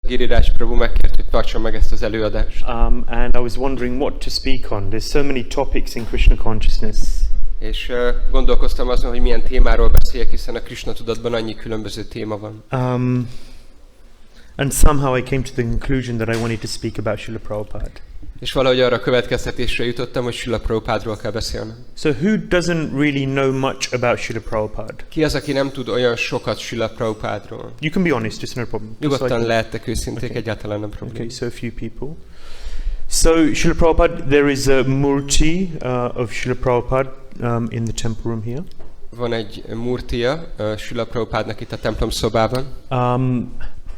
Giriraj Prabhu megkért, hogy tartsam meg ezt az előadást. And I was wondering what to speak on. There's so many topics in Krishna consciousness. És gondolkoztam azon, hogy milyen témáról beszéljek, hiszen a Krishna tudatban annyi különböző téma van. And somehow I came to the conclusion that I wanted to speak about Srila Prabhupada. És valahogy arra a következtetésre jutottam, hogy Srila Prabhupádról kell beszélnem. So who doesn't really know much about Srila Prabhupada? Ki az, aki nem tud olyan sokat Srila Prabhupádról? You can be honest, it's no problem. Nyugodtan lehettek őszinték, egyáltalán nem probléma. Okay, so a few people. So Srila Prabhupada, there is a murti of Srila Prabhupada in the temple room here. Van egy murtia Srila Prabhupádnak itt a templom szobában.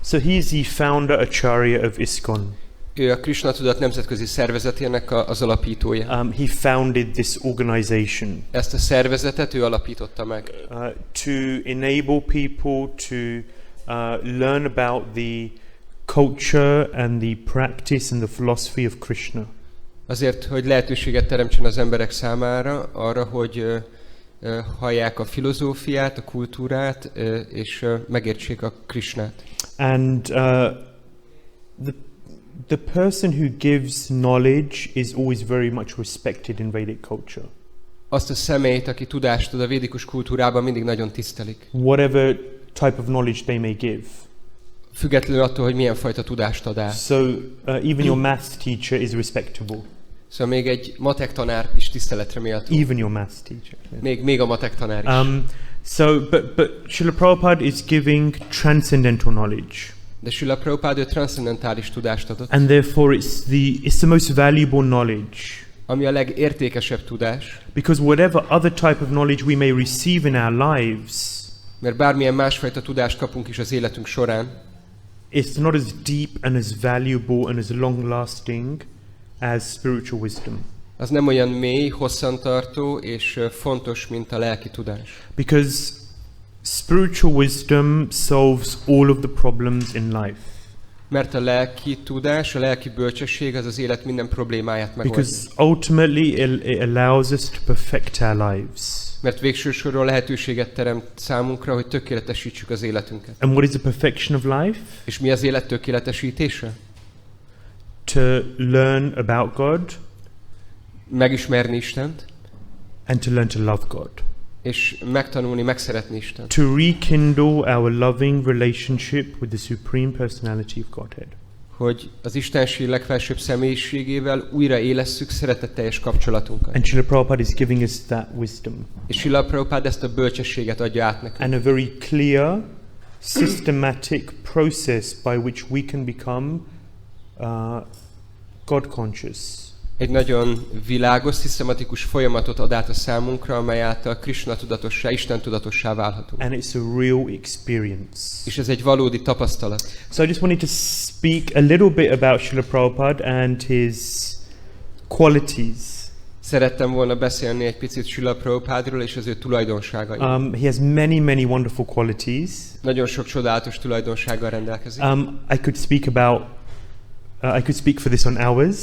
So he is the founder acharya of ISKCON. Ő a Krishna Tudat nemzetközi szervezetének az alapítója. He founded this organization. Ezt a szervezetet ő alapította meg. To enable people to learn about the culture and the practice and the philosophy of Krishna. Azért, hogy lehetőséget teremtsen az emberek számára arra, hogy hallják a filozófiát, a kultúrát, és megértsék a Krishnát. And the person who gives knowledge is always very much respected in Vedic culture. Azt a személyt, aki tudást ad a védikus kultúrában, mindig nagyon tisztelik. Whatever type of knowledge they may give. Függetlenül attól, hogy milyen fajta tudást ad ál. So even your maths teacher is respectable. Szóval még egy matek tanár is tiszteletre méltó. Even your maths teacher. Yeah. Még a matek tanár is. But Srila Prabhupada is giving transcendental knowledge. De Srila Prabhupada transzendentális tudást adott. And therefore it's the most valuable knowledge. Ami a legértékesebb tudás. Because whatever other type of knowledge we may receive in our lives, mert bármilyen másfajta tudást kapunk is az életünk során, it's not as deep and as valuable and as long-lasting as spiritual wisdom. Az nem olyan mély, hosszantartó és fontos, mint a lelki tudás. Because spiritual wisdom solves all of the problems in life. Mert a lelki tudás, a lelki bölcsesség az élet minden problémáját megoldja. Because ultimately it allows us to perfect our lives. Mert végső soron lehetőséget teremt számunkra, hogy tökéletesítsük az életünket. And what is the perfection of life? És mi az élet tökéletesítése? To learn about God. Megismerni Istent. And to learn to love God. És megtanulni, megszeretni Istent. To rekindle our loving relationship with the Supreme Personality of Godhead. Hogy az Istenség legfelsőbb személyiségével újra élesszük szeretetteljes kapcsolatunkat. And Srila Prabhupada is giving us that wisdom. És Srila Prabhupada ezt a bölcsességet adja át nekünk. And a very clear, systematic process by which we can become God conscious. Egy nagyon világos, szisztematikus folyamatot ad át a számunkra, amely által Krishna tudatossá, Isten tudatossá válhatunk. And it's a real experience. És ez egy valódi tapasztalat. So I just wanted to speak a little bit about Srila Prabhupada and his qualities. Szerettem volna beszélni egy picit Srila Prabhupádról és az ő tulajdonságairól. He has many wonderful qualities. Nagyon sok csodálatos tulajdonsággal rendelkezik. I could speak for this on hours.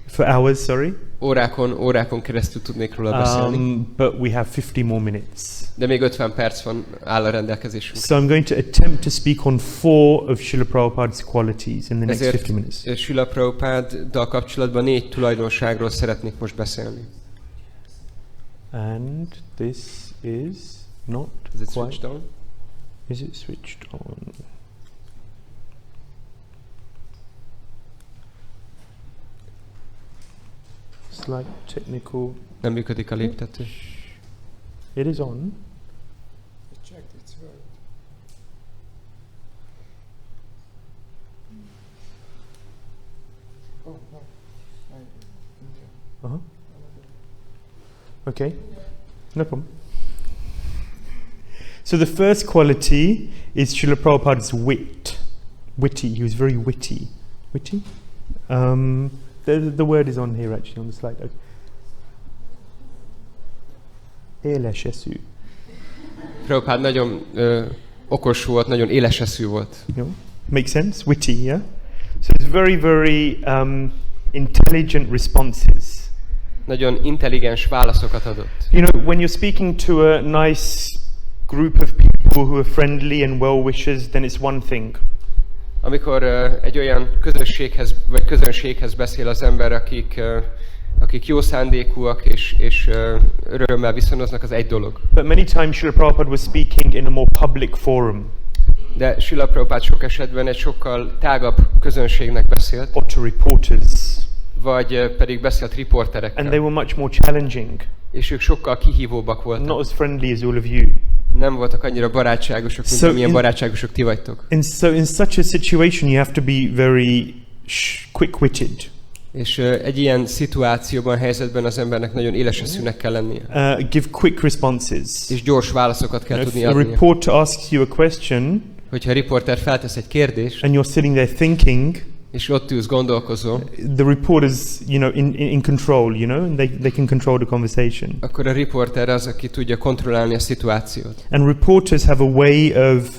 For hours, sorry. Órákon keresztül tudnék róla beszélni. But we have 50 more minutes. De még 50 perc áll a rendelkezésünkre. So I'm going to attempt to speak on 4 of Srila Prabhupada's qualities in the next 50 minutes. Srila Prabhupada-dal kapcsolatban 4 tulajdonságról szeretnék most beszélni. And this is not Is it switched on? Is it switched on? Slight technical. Nem működik a léptető. It is on. Check its work. Oh no. Okay. No problem. So the first quality is Srila Prabhupada's wit. Witty. He was very witty. Witty? The word is on here actually on the slide. Okay. Éleseszű. Prabhupada nagyon okos volt, nagyon éleseszű volt. Makes sense? Witty, yeah? So it's very intelligent responses. Nagyon intelligens válaszokat adott. You know, when you're speaking to a nice group of people who are friendly and well-wishers, then it's one thing. Amikor egy olyan közönséghez beszél az ember, akik jó szándékúak és örömmel viszonoznak, az egy dolog. But many times Srila Prabhupada was speaking in a more public forum. De Srila Prabhupada sok esetben egy sokkal tágabb közönségnek beszélt. Or to reporters. Vagy pedig beszélt riporterekkel. And they were much more challenging. És ők sokkal kihívóbbak voltak. Not as friendly as all of you. Nem voltak annyira barátságosak, mint amilyen barátságosok ti vagytok. And so in such a situation you have to be very quick-witted. És egy ilyen szituációban, helyzetben az embernek nagyon éles eszűnek kell lennie. Give quick responses. És gyors válaszokat kell tudni adni. If a reporter asks you a question, hogyha a riporter feltesz egy kérdést, and you're sitting there thinking, és ott ülsz, gondolkozol, the reporter's, in control, and they can control the conversation. Akkor a riporter az, aki tudja kontrollálni a szituációt. And reporters have a way of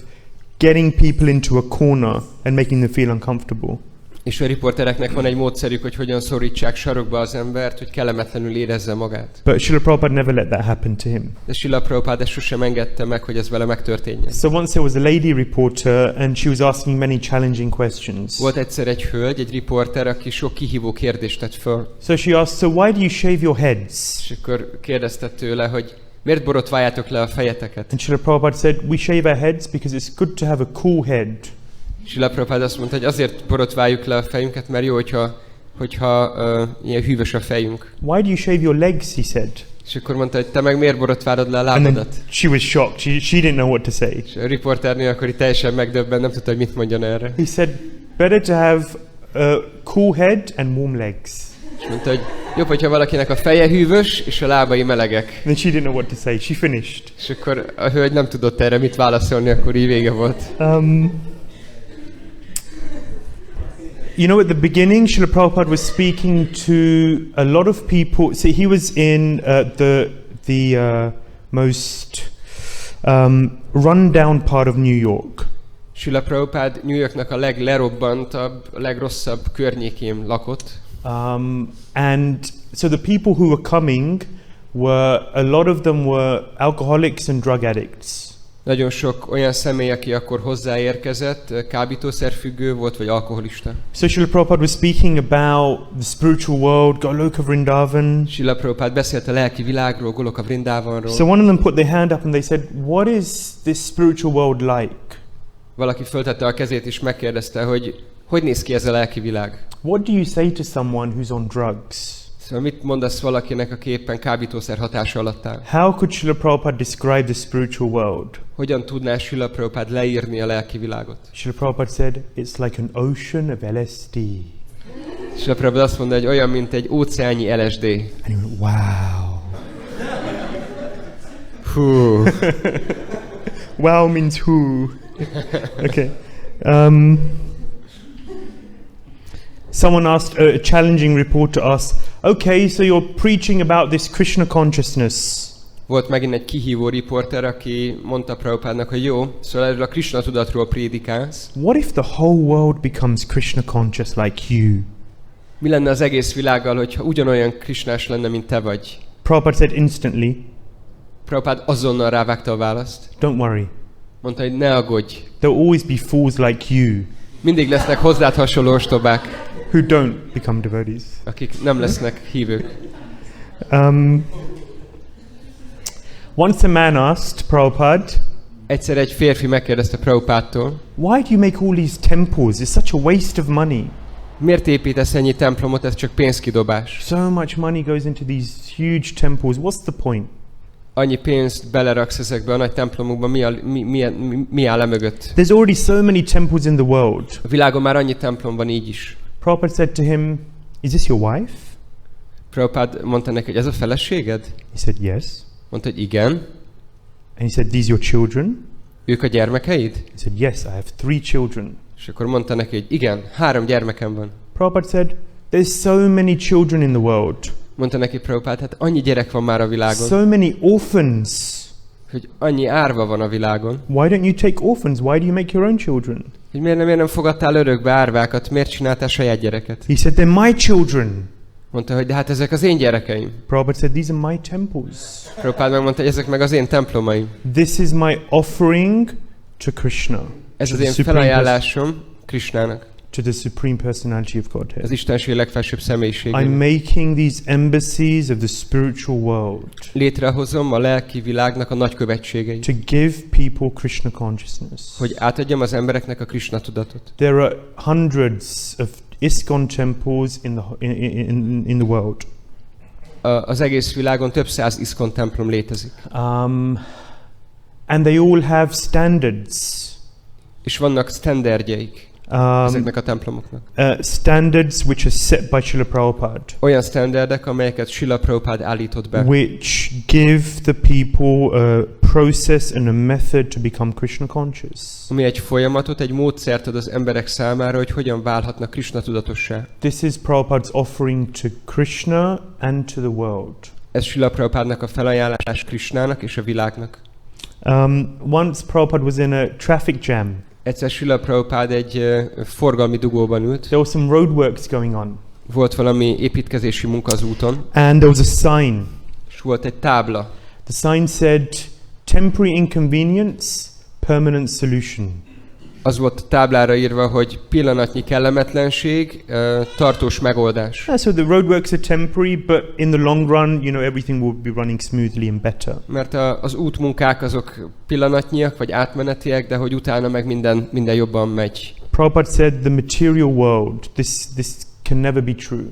getting people into a corner and making them feel uncomfortable. És a riportereknek van egy módszerük, hogy hogyan szorítsák sarokba az embert, hogy kellemetlenül érezze magát. But Srila Prabhupada never let that happen to him. De Srila Prabhupada sosem engedte meg, hogy ez vele megtörténjen. So once there was a lady reporter and she was asking many challenging questions. Volt egyszer egy hölgy, egy riporter, aki sok kihívó kérdést tett föl. So she asked, so why do you shave your heads? És akkor kérdezte tőle, hogy miért borotváljátok le a fejeteket? And Srila Prabhupada said, we shave our heads because it's good to have a cool head. Srila Prabhupada azt mondta, hogy azért borotváljuk le a fejünket, mert jó, hogyha ilyen hűvös a fejünk. Why do you shave your legs, he said. És akkor mondta, hogy te meg miért borotválod le a lábadat? lábadat? She was shocked. She didn't know what to say. És a riporternő akkor itt teljesen megdöbben, nem tudta, hogy mit mondjon erre. He said, better to have a cool head and warm legs. És mondta, hogy jobb, hogyha valakinek a feje hűvös, és a lábai melegek. Then she didn't know what to say. She finished. És akkor a hölgy nem tudott erre mit válaszolni, akkor így vége volt. At the beginning, Srila Prabhupada was speaking to a lot of people. See, he was in the most run-down part of New York. Srila Prabhupada New Yorknak a leglerobbantabb, a legrosszabb környékén lakott. And so the people who were coming a lot of them were alcoholics and drug addicts. Nagyon sok olyan személy, aki akkor hozzáérkezett, kábítószerfüggő volt, vagy alkoholista. So Srila Prabhupada was speaking about the spiritual world, Goloka Vrindavan. Srila Prabhupada beszélt a lelki világról, Goloka Vrindavanról. So one of them put their hand up and they said, what is this spiritual world like? Valaki föltette a kezét és megkérdezte, hogy néz ki ez a lelki világ? What do you say to someone who's on drugs? Szóval mit mondasz valakinek, aki éppen kábítószer hatása alatt áll? How could Srila Prabhupada describe the spiritual world? Hogyan tudná Srila Prabhupada leírni a lelki világot? Srila Prabhupada said, it's like an ocean of LSD. Srila Prabhupada azt mondta, hogy olyan, mint egy óceánnyi LSD. And he went, wow. Hú. Wow means who. Okay. Someone asked, a challenging reporter asked, okay, so you're preaching about this Krishna consciousness. Volt megint egy kihívó riporter, aki mondta Prabhupádnak, hogy jó, szóval erről a Krishna tudatról prédikálsz. What if the whole world becomes Krishna conscious like you? Mi lenne az egész világgal, hogyha ugyanolyan krishnás lenne, mint te vagy? Prabhupada said instantly. Prabhupada azonnal rávágta a választ. Don't worry. Mondta, hogy ne aggódj. There'll always be fools like you. Mindig lesznek hozzád hasonló ostobák. Who don't become devotees. Akik nem lesznek hívők. Once a man asked Prabhupada, egyszer egy férfi megkérdezte Prabhupádtól, why do you make all these temples? It's such a waste of money. Miért építesz ennyi templomot, ez csak pénzkidobás? So much money goes into these huge temples. What's the point? Annyi pénzt beleraksz ezekbe a nagy templomokba, mi áll mögött? There's already so many temples in the world. A világon már annyi templom van így is. Prabhupada said to him, is this your wife? Prabhupada mondta neki, hogy ez a feleséged? He said, yes. Mondta, hogy igen. And he said, these your children? Ők a gyermekeid? He said, yes, I have 3 children. És akkor mondta neki, hogy igen, 3 gyermekem van. Prabhupada said, there's so many children in the world. Mondta neki Prabhupada, hát annyi gyerek van már a világon. So many orphans. Hogy annyi árva van a világon. Why don't you take orphans? Why do you make your own children? Hogy miért nem fogadtál örökbe árvákat? Miért csináltál saját gyereket? He said, they're my children. Mondta, hogy de hát ezek az én gyerekeim. Prabhupada said, these are my temples. Prabhupada megmondta, hogy ezek meg az én templomaim. This is my offering to Krishna. Ez az én felajánlásom Krisnának, to the Supreme Personality of Godhead. az Istenség legfelsőbb I'm személyiségének. making these embassies of the spiritual world Létrehozom a lelki világnak a nagykövetségeit, to give people Krishna consciousness. hogy átadjam az embereknek a Krisna tudatot. There are hundreds of ISKCON temples in the world. Az egész világon több száz ISKCON templom létezik. And they all have standards. És vannak standardjeik ezeknek a templomoknak. Standards which are set by Srila Prabhupada. Olyan standardek, amelyeket Srila Prabhupada állított be. Which give the people a process and a method to become Krishna conscious. Ami egy folyamatot, egy módszert ad az emberek számára, hogy hogyan válhatnak Krishna tudatossá. This is Prabhupada's offering to Krishna and to the world. Ez Srila Prabhupádnak a felajánlás Krishnának és a világnak. Once Prabhupada was in a traffic jam. Egyszer Srila Prabhupada egy forgalmi dugóban ült. There was some roadworks going on. Volt valami építkezési munka az úton. And there was a sign. És volt egy tábla. The sign said, temporary inconvenience, permanent solution. Az volt a táblára írva, hogy pillanatnyi kellemetlenség, tartós megoldás. So the roadworks are temporary, but in the long run, everything will be running smoothly and better. Mert az útmunkák azok pillanatnyiak, vagy átmenetiek, de hogy utána meg minden jobban megy. Prabhupada said, the material world, this can never be true.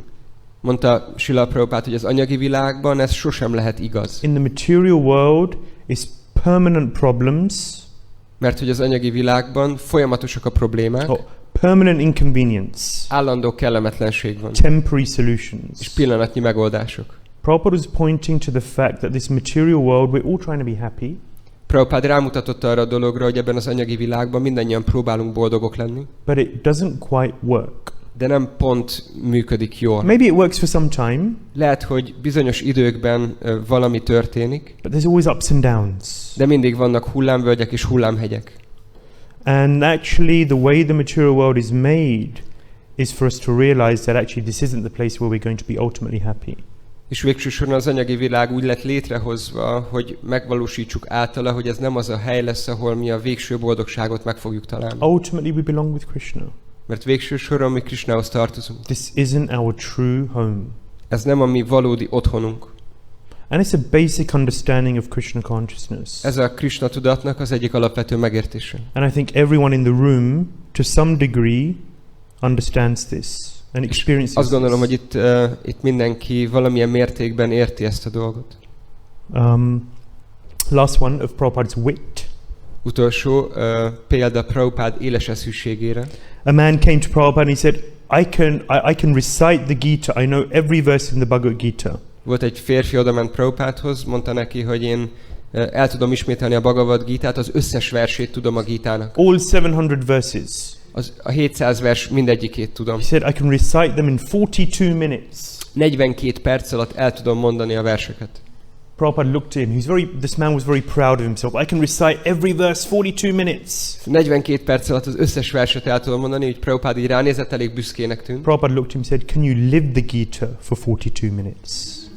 Mondta Srila Prabhupada, hogy az anyagi világban ez sosem lehet igaz. In the material world is permanent problems. Mert hogy az anyagi világban folyamatosak a problémák. Permanent inconvenience. Állandó kellemetlenség van. Temporary solutions. És pillanatnyi megoldások. Prabhupada is pointing to the fact that this material world, we're all trying to be happy. Prabhupada rámutatott arra a dologra, hogy ebben az anyagi világban mindannyian próbálunk boldogok lenni. But it doesn't quite work. De nem pont működik jól. Maybe it works for some time. Lehet, hogy bizonyos időkben valami történik. But there's always ups and downs. De mindig vannak hullámvölgyek és hullámhegyek. And actually the way the material world is made is for us to realize that actually this isn't the place where we're going to be ultimately happy. És végső soron az anyagi világ úgy lett létrehozva, hogy megvalósítsuk általa, hogy ez nem az a hely lesz, ahol mi a végső boldogságot meg fogjuk találni. Ultimately we belong with Krishna. Mert végső soron mi Krishnához tartozunk. This isn't our true home. Ez nem a mi valódi otthonunk. And it's a basic understanding of Krishna consciousness. Ez a Krishna tudatnak az egyik alapvető megértése. And I think everyone in the room, to some degree, understands this and experiences Azt gondolom, this. hogy itt mindenki valamilyen mértékben érti ezt a dolgot. Last one of Prabhupada's wit. Utolsó példa Prabhupada éles eszűségére. A man came to Prabhupada and he said, I can recite the Gita. I know every verse in the Bhagavad Gita. Volt egy férfi, odament Prabhupádhoz, mondta neki, hogy én el tudom ismételni a Bhagavad Gitát, az összes versét tudom a Gitának. All 700 verses. A 700 vers mindegyikét tudom. He said, I can recite them in 42 minutes. 42 perc alatt el tudom mondani a verseket. Prabhupada looked at him. This man was very proud of himself. I can recite every verse 42 minutes. 42 perc alatt az összes verset el tudom mondani, hogy Prabhupada így ránézett, elég büszkének tűnt. Prabhupada looked at him and said, can you live the Gita for 42 minutes?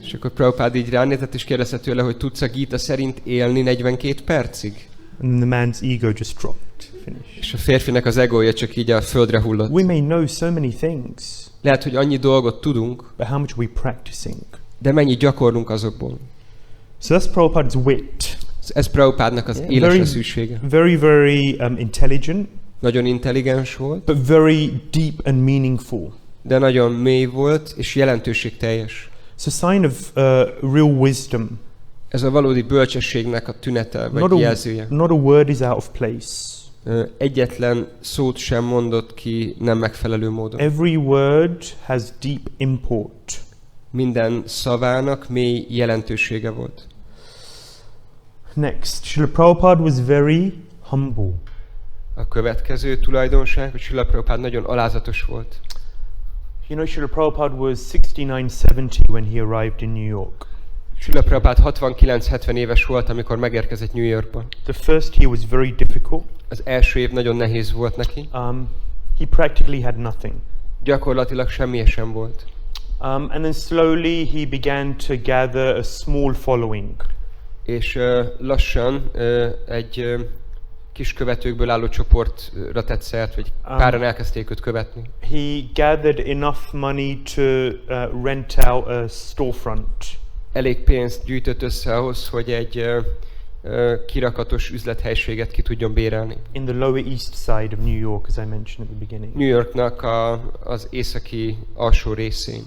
És akkor Prabhupada így ránézett, és kérdezte tőle, hogy tudsz a Gita szerint élni 42 percig? And the man's ego just dropped. Finished. És a férfinek az egója csak így a földre hullott. We may know so many things. Lehet, hogy annyi dolgot tudunk, But how much are we practicing? de mennyit gyakorlunk azokból. So that's Prabhupada's wit. Ez Prabhupádnak az éles eszűsége. Very, very intelligent. Nagyon intelligens volt. But very deep and meaningful. De nagyon mély volt, és jelentőségteljes. It's a sign of real wisdom. Ez a valódi bölcsességnek a tünete, vagy jelzője. Not a word is out of place. Egyetlen szót sem mondott ki nem megfelelő módon. Every word has deep import. Minden szavának mély jelentősége volt. Next, Srila Prabhupada was very humble. A következő tulajdonság, hogy Srila Prabhupada nagyon alázatos volt. You know, Srila Prabhupada was 69-70 when he arrived in New York. Srila Prabhupada 69-70 éves volt, amikor megérkezett New Yorkba. The first year was very difficult. Az első év nagyon nehéz volt neki. He practically had nothing. Gyakorlatilag semmi sem volt. And then slowly he began to gather a small following. És lassan egy kis követőkből álló csoportra tett szert, vagy páran elkezdték őt követni. He gathered enough money to rent out a storefront. Elég pénzt gyűjtött össze ahhoz, hogy egy kirakatos üzlethelyiséget ki tudjon bérelni. In the Lower East Side of New York, as I mentioned at the beginning. New Yorknak az északi alsó részén.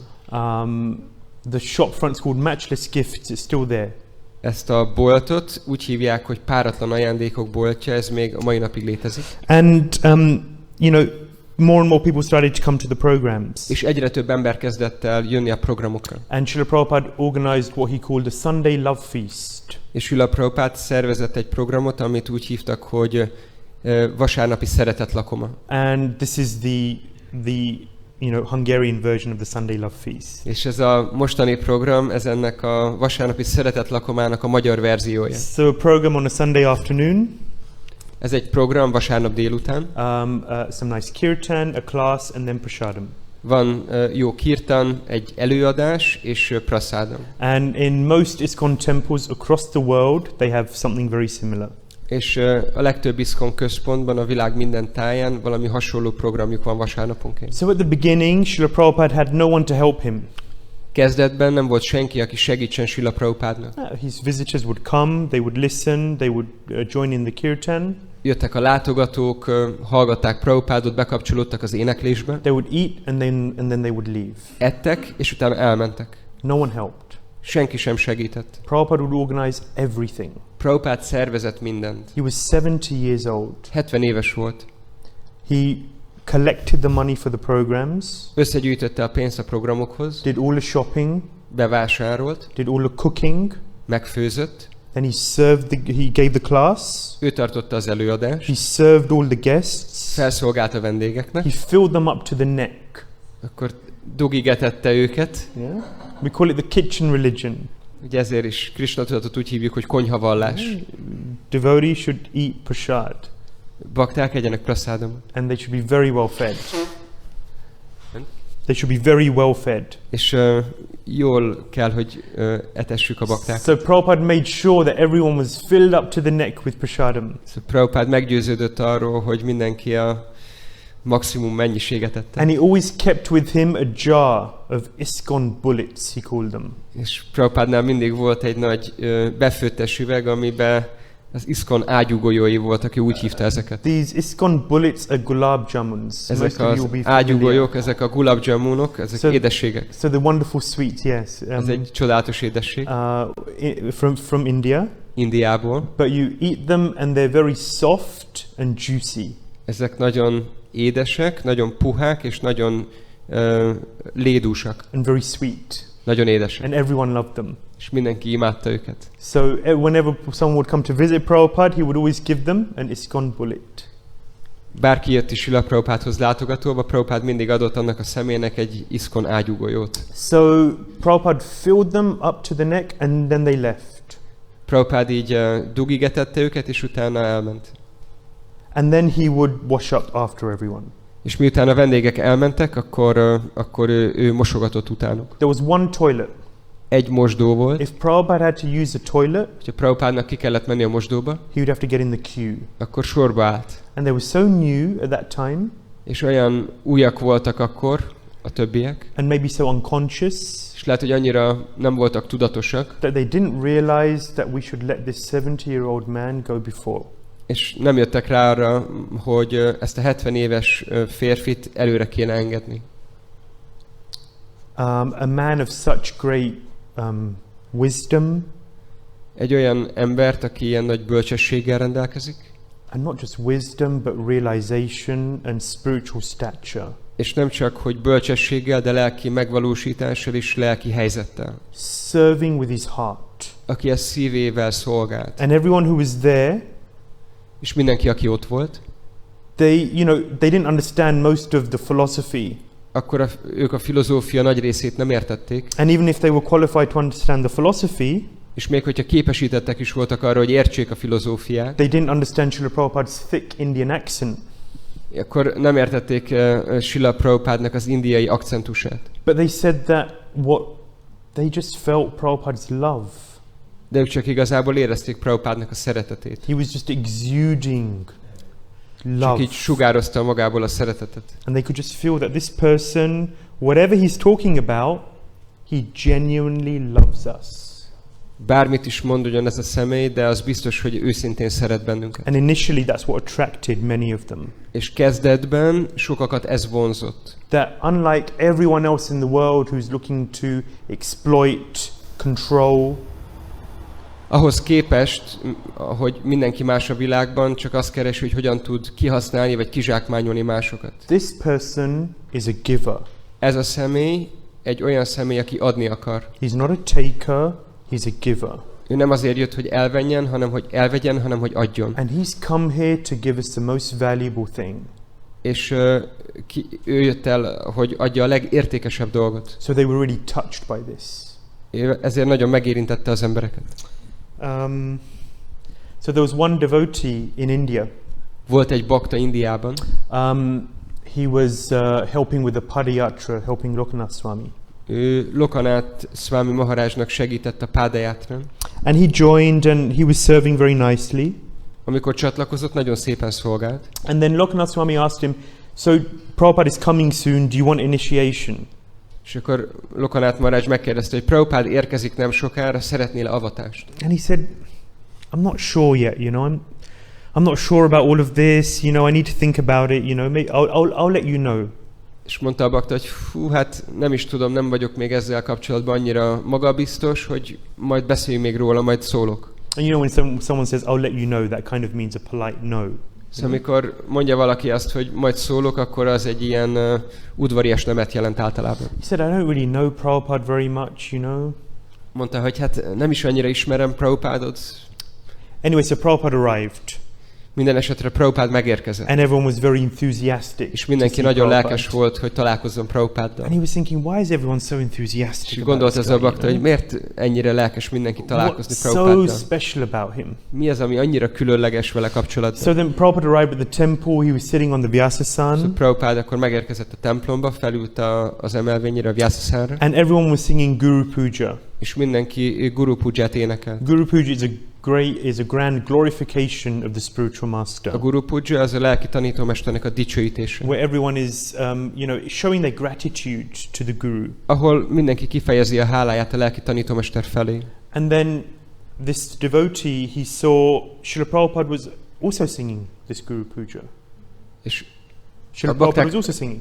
The shopfront's called Matchless Gifts. It's still there. Ezt a boltot úgy hívják, hogy páratlan ajándékok boltja, ez még a mai napig létezik. And you know, more and more people started to come to the programs. És egyre több ember kezdett el jönni a programokra. And Srila Prabhupada organized what he called a Sunday Love Feast. És Srila Prabhupada szervezett egy programot, amit úgy hívtak, hogy vasárnapi szeretetlakoma. And this is the you know, Hungarian version of the Sunday Love Feast. És ez a mostani program, ez ennek a vasárnapi szeretetlakomának a magyar verziója. So a program on a Sunday afternoon. Ez egy program vasárnap délután. Some nice kirtan, a class, and then prasadam. Van jó kirtan, egy előadás és prasadam. And in most ISKCON temples across the world, they have something very similar. És a legtöbb ISKCON központban a világ minden táján valami hasonló programjuk van vasárnaponként. So at the beginning, Srila Prabhupada had no one to help him. Kezdetben nem volt senki, aki segítsen Srila Prabhupádnak. His visitors would come, they would listen, they would join in the kirtan. Jöttek a látogatók, hallgatták Prabhupádot, bekapcsolódtak az éneklésbe. They would eat and then they would leave. Ettek, és utána elmentek. No one helped. Senki sem segített. Prabhupada would organize everything. Prabhupada szervezett mindent. He was 70 years old. 70 éves volt. He collected the money for the programs. Összegyűjtötte a pénzt a programokhoz. Did all the shopping. Bevásárolt. Did all the cooking. Megfőzött. Then he gave the class. Ő tartotta az előadást. He served all the guests. Felszolgált a vendégeknek. He filled them up to the neck. Akkor dugigetette őket. Yeah. We call it the kitchen religion. Ugye ezért is Krisna tudatot úgy hívjuk, hogy konyhavallás. Devotees should eat prasad. Bakták egyenek prasadamot. And they should be very well fed. They should be very well fed. És jól kell, hogy etessük a baktákat. So Prabhupada made sure that everyone was filled up to the neck with prasadam. So Prabhupada meggyőződött arról, hogy mindenki a maximum mennyiséget ette. And he always kept with him a jar of ISKCON bullets, he called them. És Prabhupádnál mindig volt egy nagy befőttes üveg, amiben az ISKCON ágyúgolyói voltak, ő úgy hívta ezeket. These ISKCON bullets are gulab jamuns. Ezek az ágyúgolyók, ezek a gulab jamunok, ezek édességek. So the wonderful sweets, yes. Ez egy csodálatos édesség. From India. Indiából. But you eat them and they're very soft and juicy. Ezek nagyon édesek, nagyon puhák és nagyon lédúsak. And very sweet. Nagyon édesek. And everyone loved them. És mindenki imádta őket. So whenever someone would come to visit Prabhupada, he would always give them an ISKCON bullet. Bárki jött is Srila Prabhupádhoz látogatóba, Prabhupada mindig adott annak a személynek egy ISKCON ágyúgolyót. So Prabhupada filled them up to the neck and then they left. Prabhupada így dugigetette őket, és utána elment. And then he would wash up after everyone. És miután a vendégek elmentek, akkor ő mosogatott utánuk. There was one toilet. Egy mosdó volt. If Prabhupada had to use a toilet, ha Prabhupádnak ki kellett menni a mosdóba, he would have to get in the queue. Akkor sorba állt. And they were so new at that time. És olyan újak voltak akkor a többiek. And maybe so unconscious. És lehet, hogy annyira nem voltak tudatosak. That they didn't realize that we should let this 70-year-old man go before. És nem jöttek rá arra, hogy ezt a 70 éves férfit előre kéne engedni. A man of such great wisdom. Egy olyan embert, aki ilyen nagy bölcsességgel rendelkezik. And not just wisdom, but realization and spiritual stature. És nem csak, hogy bölcsességgel, de lelki megvalósítással és lelki helyzettel. Serving with his heart. Aki a szívével szolgált. And everyone who was there, és mindenki, aki ott volt, they didn't understand most of the philosophy. Akkor ők a filozófia nagy részét nem értették. And even if they were qualified to understand the philosophy, és még hogyha képesítettek is voltak arra, hogy értsék a filozófiát, they didn't understand Srila Prabhupada's thick Indian accent. Akkor nem értették Srila Prabhupádnak az indiai akcentusát. But they said that they just felt Prabhupada's love. De ők csak igazából érezték Prabhupádnak a szeretetét. He was just exuding Csak love. így sugározta magából a szeretetet. And they could just feel that this person, whatever he's talking about, he genuinely loves us. Bármit is mond ugyan ez a személy, de az biztos, hogy őszintén szeret bennünket. And initially that's what attracted many of them. És kezdetben sokakat ez vonzott. That unlike everyone else in the world who's looking to exploit, control, Ahhoz képest, hogy mindenki más a világban csak azt keresi, hogy hogyan tud kihasználni vagy kizsákmányolni másokat. this person is a giver. Ez a személy egy olyan személy, aki adni akar. He's not a taker, he's a giver. Ő nem azért jött, hogy elvegyen, hanem hogy adjon. And he's come here to give us the most valuable thing. És ő jött el, hogy adja a legértékesebb dolgot. So they were really touched by this. Ezért nagyon megérintette az embereket. So there was one devotee in India. Volt egy bakta Indiában, He was helping with the padayatra, helping Lokanath Swami. ő Lokanath Swami Maharajnak segített a pádajátrán. And he joined and he was serving very nicely. Amikor csatlakozott, nagyon szépen szolgált. And then Lokanath Swami asked him, so Prabhupada is coming soon, do you want initiation? És akkor Lokanath Maharaj megkérdezte, hogy Prabhupada érkezik nem sokára, szeretnél avatást? And he said, I'm not sure yet, you know, I'm not sure about all of this, you know, I need to think about it, you know, I'll let you know. És mondta a bakta, hogy fú, hát nem is tudom, nem vagyok még ezzel kapcsolatban annyira magabiztos, hogy majd beszéljünk még róla, majd szólok. And you know, when someone says, I'll let you know, that kind of means a polite no. Szóval amikor mondja valaki azt, hogy majd szólok, akkor az egy ilyen udvarias nemet jelent általában. He said, I don't really know Prabhupada very much, you know. Mondta, hogy hát nem is annyira ismerem Prabhupádot. Anyway, so Prabhupada arrived. Minden esetre Prabhupada megérkezett. And everyone was very enthusiastic. És mindenki nagyon lelkes volt, hogy találkozzon Prabhupáddal. And he was thinking, why is everyone so enthusiastic És about gondolt this ez guy, a bakta, you hogy know? miért ennyire lelkes mindenki találkozni What's so Prabhupáddal. special about him? Mi az, ami annyira különleges vele kapcsolatban? So then Prabhupada arrived at the temple, he was sitting on the Szóval Vyasasan, Prabhupada akkor megérkezett a templomba, felült az emelvényre, a Vyasasánra, and everyone was singing Guru Puja. és mindenki Guru Puját énekel. Guru Puja is a grand glorification of the spiritual master, A Guru Puja az a lelki tanítómesternek a dicsőítése, where everyone is, you know, showing their gratitude to the Guru. ahol mindenki kifejezi a háláját a lelki tanítómester felé. And then this devotee, he saw Srila Prabhupada was also singing this Guru Puja. És Srila A Prabhupada bakták- was also singing.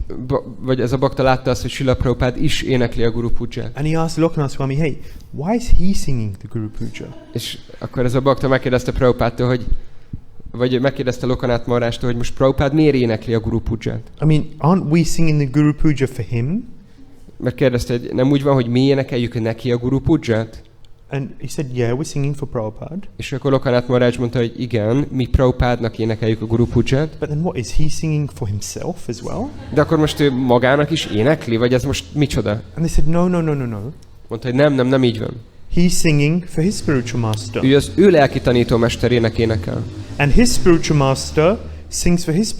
vagy ez a bakta látta azt, hogy Srila Prabhupada is énekli a Guru Puját. And he asked Lokanath Swami, hey, why is he singing the Guru Puja? És akkor ez a bakta megkérdezte Prabhupádtól, vagy megkérdezte Lokanath Maharajtól, hogy most Prabhupada miért énekli a Guru Puját. I mean, aren't we singing the Guru Puja for him? Mert kérdezte, hogy nem úgy van, hogy mi énekeljük neki a Guru Puját? And he said, yeah, we're singing for Prabhupada. És akkor Lokanath Maharaj mondta, hogy igen, mi Prabhupádnak énekeljük a Guru Puját. But then what, is he singing for himself as well? De akkor most ő magának is énekli, vagy ez most micsoda? And they said, no. Mondta, hogy nem így van. He's singing for his spiritual master. Ő az ő lelki tanítómesterének énekel. And his spiritual master sings for his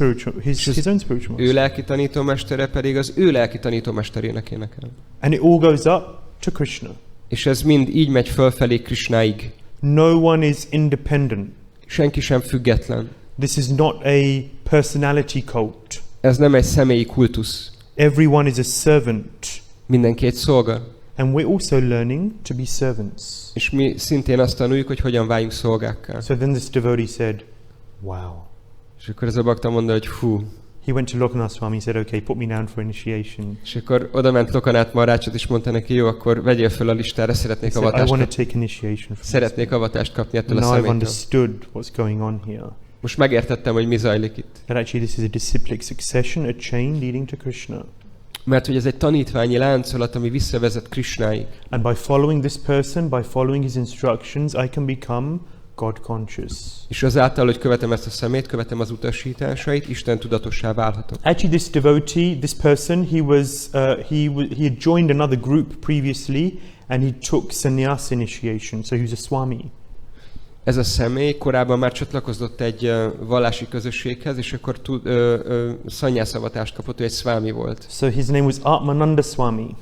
own spiritual Ő master. lelki tanítómestere pedig az ő lelki tanítómesterének énekel. And it all goes up to Krishna. És ez mind így megy fölfelé Krishnáig. No one is independent. Senki sem független. This is not a personality cult. Ez nem egy személyi kultusz. Everyone is a servant. Mindenki egy szolga. And we're also learning to be servants. És mi szintén azt tanuljuk, hogy hogyan váljunk szolgákká. So then this devotee said, wow. És akkor ez a bakta mondta, hogy hú. He went to Lokanath Swami and said, okay, put me down for initiation. És akkor oda ment Lokanath Maharajot, és mondta neki, jó, akkor vegyél föl a listára, He szeretnék said, I avatást want kapni. to take initiation from this. Szeretnék avatást kapni ettől a Now I've személytől. understood what's going on here. Most megértettem, hogy mi zajlik itt. That actually this is a disciplic succession, a chain leading to Krishna. Mert hogy ez egy tanítványi láncolat, ami visszavezet Krishnáig. And by following this person, by following his instructions, I can become God conscious. És azáltal, hogy követem ezt a szemét, követem az utasításait, Isten tudatossá válhatok. Actually, this devotee, this person, he had joined another group previously, and he took sannyas initiation. So he was a swami. Ez a személy korábban már csatlakozott egy vallási közösséghez, és akkor szannyászavatást kapott, ő egy szvámi volt. So his name was Atmananda Swami.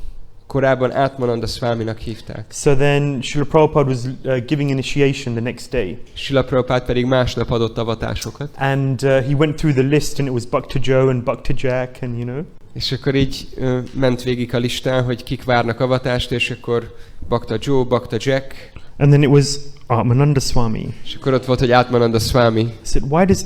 Korábban Atmananda Swaminak hívták. So then Srila Prabhupada was giving initiation the next day. Srila Prabhupada pedig másnap adott avatásokat. And he went through the list and it was Bhakta Joe and Bhakta Jack and you know. És akkor így ment végig a listán, hogy kik várnak avatást, és akkor Bhakta Joe, Bhakta Jack. And then it was Atmananda Swami. És akkor ott volt, hogy Atmananda Swami. I said, why does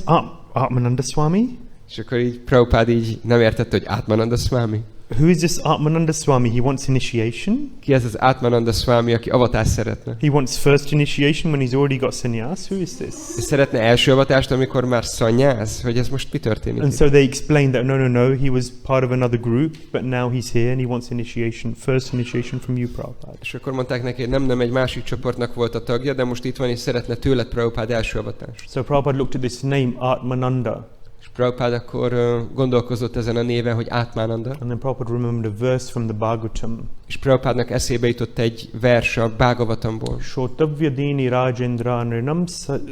Atmananda Swami? És akkor így Prabhupada így nem értette, hogy Atmananda Swami. Who is this Atmananda Swami? He wants initiation? Ki ez az Atmananda Swami, aki avatást szeretne? He wants first initiation when he's already got sannyas? Who is this? És szeretne első avatást, amikor már szannyáz? Hogy ez most mi történik? And so they explained that no, he was part of another group, but now he's here and he wants initiation, first initiation from you, Prabhupada. És akkor mondták neki, hogy nem egy másik csoportnak volt a tagja, de most itt van és szeretne tőled Prabhupada első avatást. So Prabhupada looked at this name, Atmananda. És Prabhupada akkor gondolkozott ezen a néven, hogy Atmananda. And then Prabhupada remembered a verse from the Bhagavatam. És Prabhupádnak eszébe jutott egy vers a Bhagavatamból. Shotavyadini Rajendra Nrinam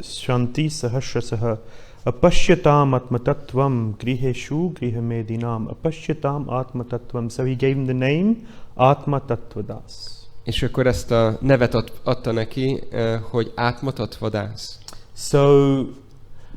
Shanti Sahasrasaha Apashyatam Atmatattvam Griheshu Grihamedinam Apashyatam Atmatattvam. So he gave him the name Atmatattva Dász. És akkor ezt a nevet adta neki, hogy Atmatattva Dász. So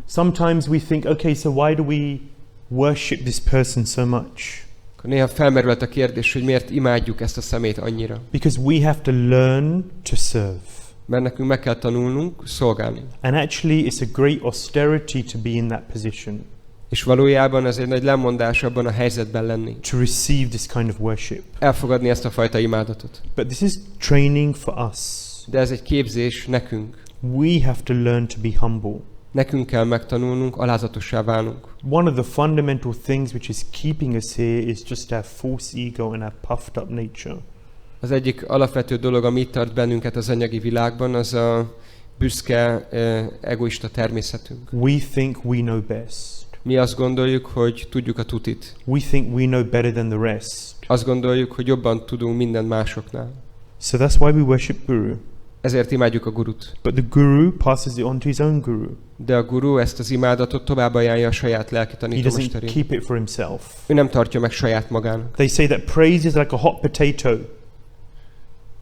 sometimes we think, okay, so why do we worship this person so much? Néha felmerült a kérdés, hogy miért imádjuk ezt a szemét annyira. Because we have to learn to serve. Mert nekünk meg kell tanulnunk szolgálni. And actually it's a great austerity to be in that position. És valójában ez egy nagy lemondás abban a helyzetben lenni. To receive this kind of worship. Elfogadni ezt a fajta imádatot. But this is training for us. De ez egy képzés nekünk. We have to learn to be humble. Nekünk kell megtanulnunk, alázatossá válnunk. One of the fundamental things which is keeping us here is just our false ego and our puffed up nature. Az egyik alapvető dolog, ami itt tart bennünket az anyagi világban, az a büszke, egoista természetünk. We think we know best. Mi azt gondoljuk, hogy tudjuk a tutit. We think we know better than the rest. Azt gondoljuk, hogy jobban tudunk mindent másoknál. So that's why we worship Guru. Ezért imádjuk a gurut. But the Guru passes it on to his own Guru. De a guru ezt az imádatot tovább ajánlja a saját lelki He doesn't tanítómesterén. keep it for himself. Ő nem tartja meg saját magának. They say that praise is like a hot potato.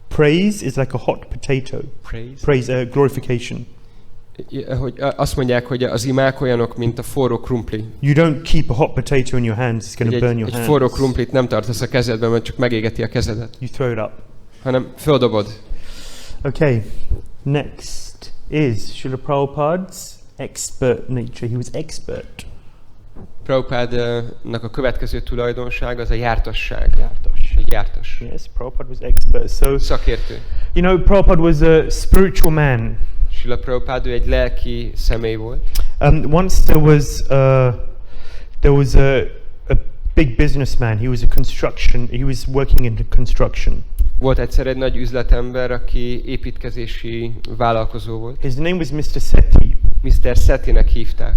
Praise is like a hot potato. Praise, glorification. Hogy azt mondják, hogy az imák olyanok, mint a forró krumpli. You don't keep a hot potato in your hands, it's going to burn your hands. Egy forró krumplit nem tartasz a kezedben, mert csak megégeti a kezedet. You throw it up. Hanem földobod. Okay, next is Srila Prabhupada's expert nature. He was expert. Prabhupada-nak a következő tulajdonság az a jártasság. Jártas. Yes, Prabhupada was expert. So, szakértő. you know, Prabhupada was a spiritual man. Srila Prabhupada egy lelki személy volt. Once there was a big businessman. He was working in construction. Volt egyszer egy nagy üzletember, aki építkezési vállalkozó volt. His name was Mr. Sethi. Mr. Sethinek hívták.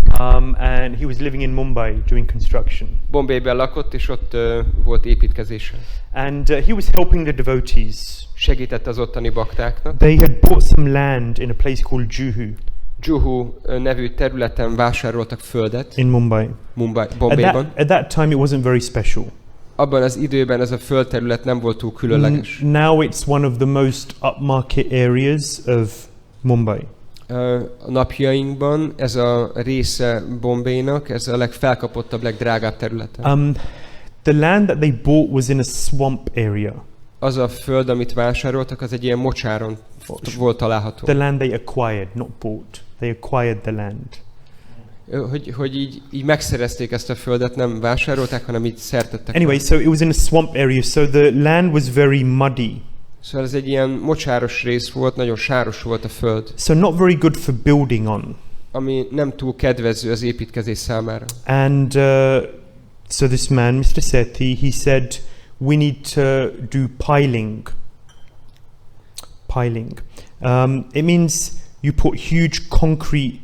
And he was living in Mumbai doing construction. Bombayben lakott, és ott volt építkezése. And he was helping the devotees. Segített az ottani baktáknak. They had bought some land in a place called Juhu. Juhu nevű területen vásároltak földet. In Mumbai. Bombayban. At that time it wasn't very special. Abban az időben ez a földterület nem volt túl különleges. Now it's one of the most upmarket areas of Mumbai. A napjainkban ez a része Bombaynak, ez a legfelkapottabb, legdrágább területe. The land that they bought was in a swamp area. Az a föld, amit vásároltak, az egy ilyen mocsáron volt található. The land they acquired, not bought. They acquired the land. Hogy így megszerezték ezt a földet, nem vásárolták, hanem így szertettek. Anyway, so it was in a swamp area, so the land was very muddy. Szóval ez egy ilyen mocsáros rész volt, nagyon sáros volt a föld. So not very good for building on. Ami nem túl kedvező az építkezés számára. And so this man, Mr. Sethi, he said, we need to do piling. Piling. It means you put huge concrete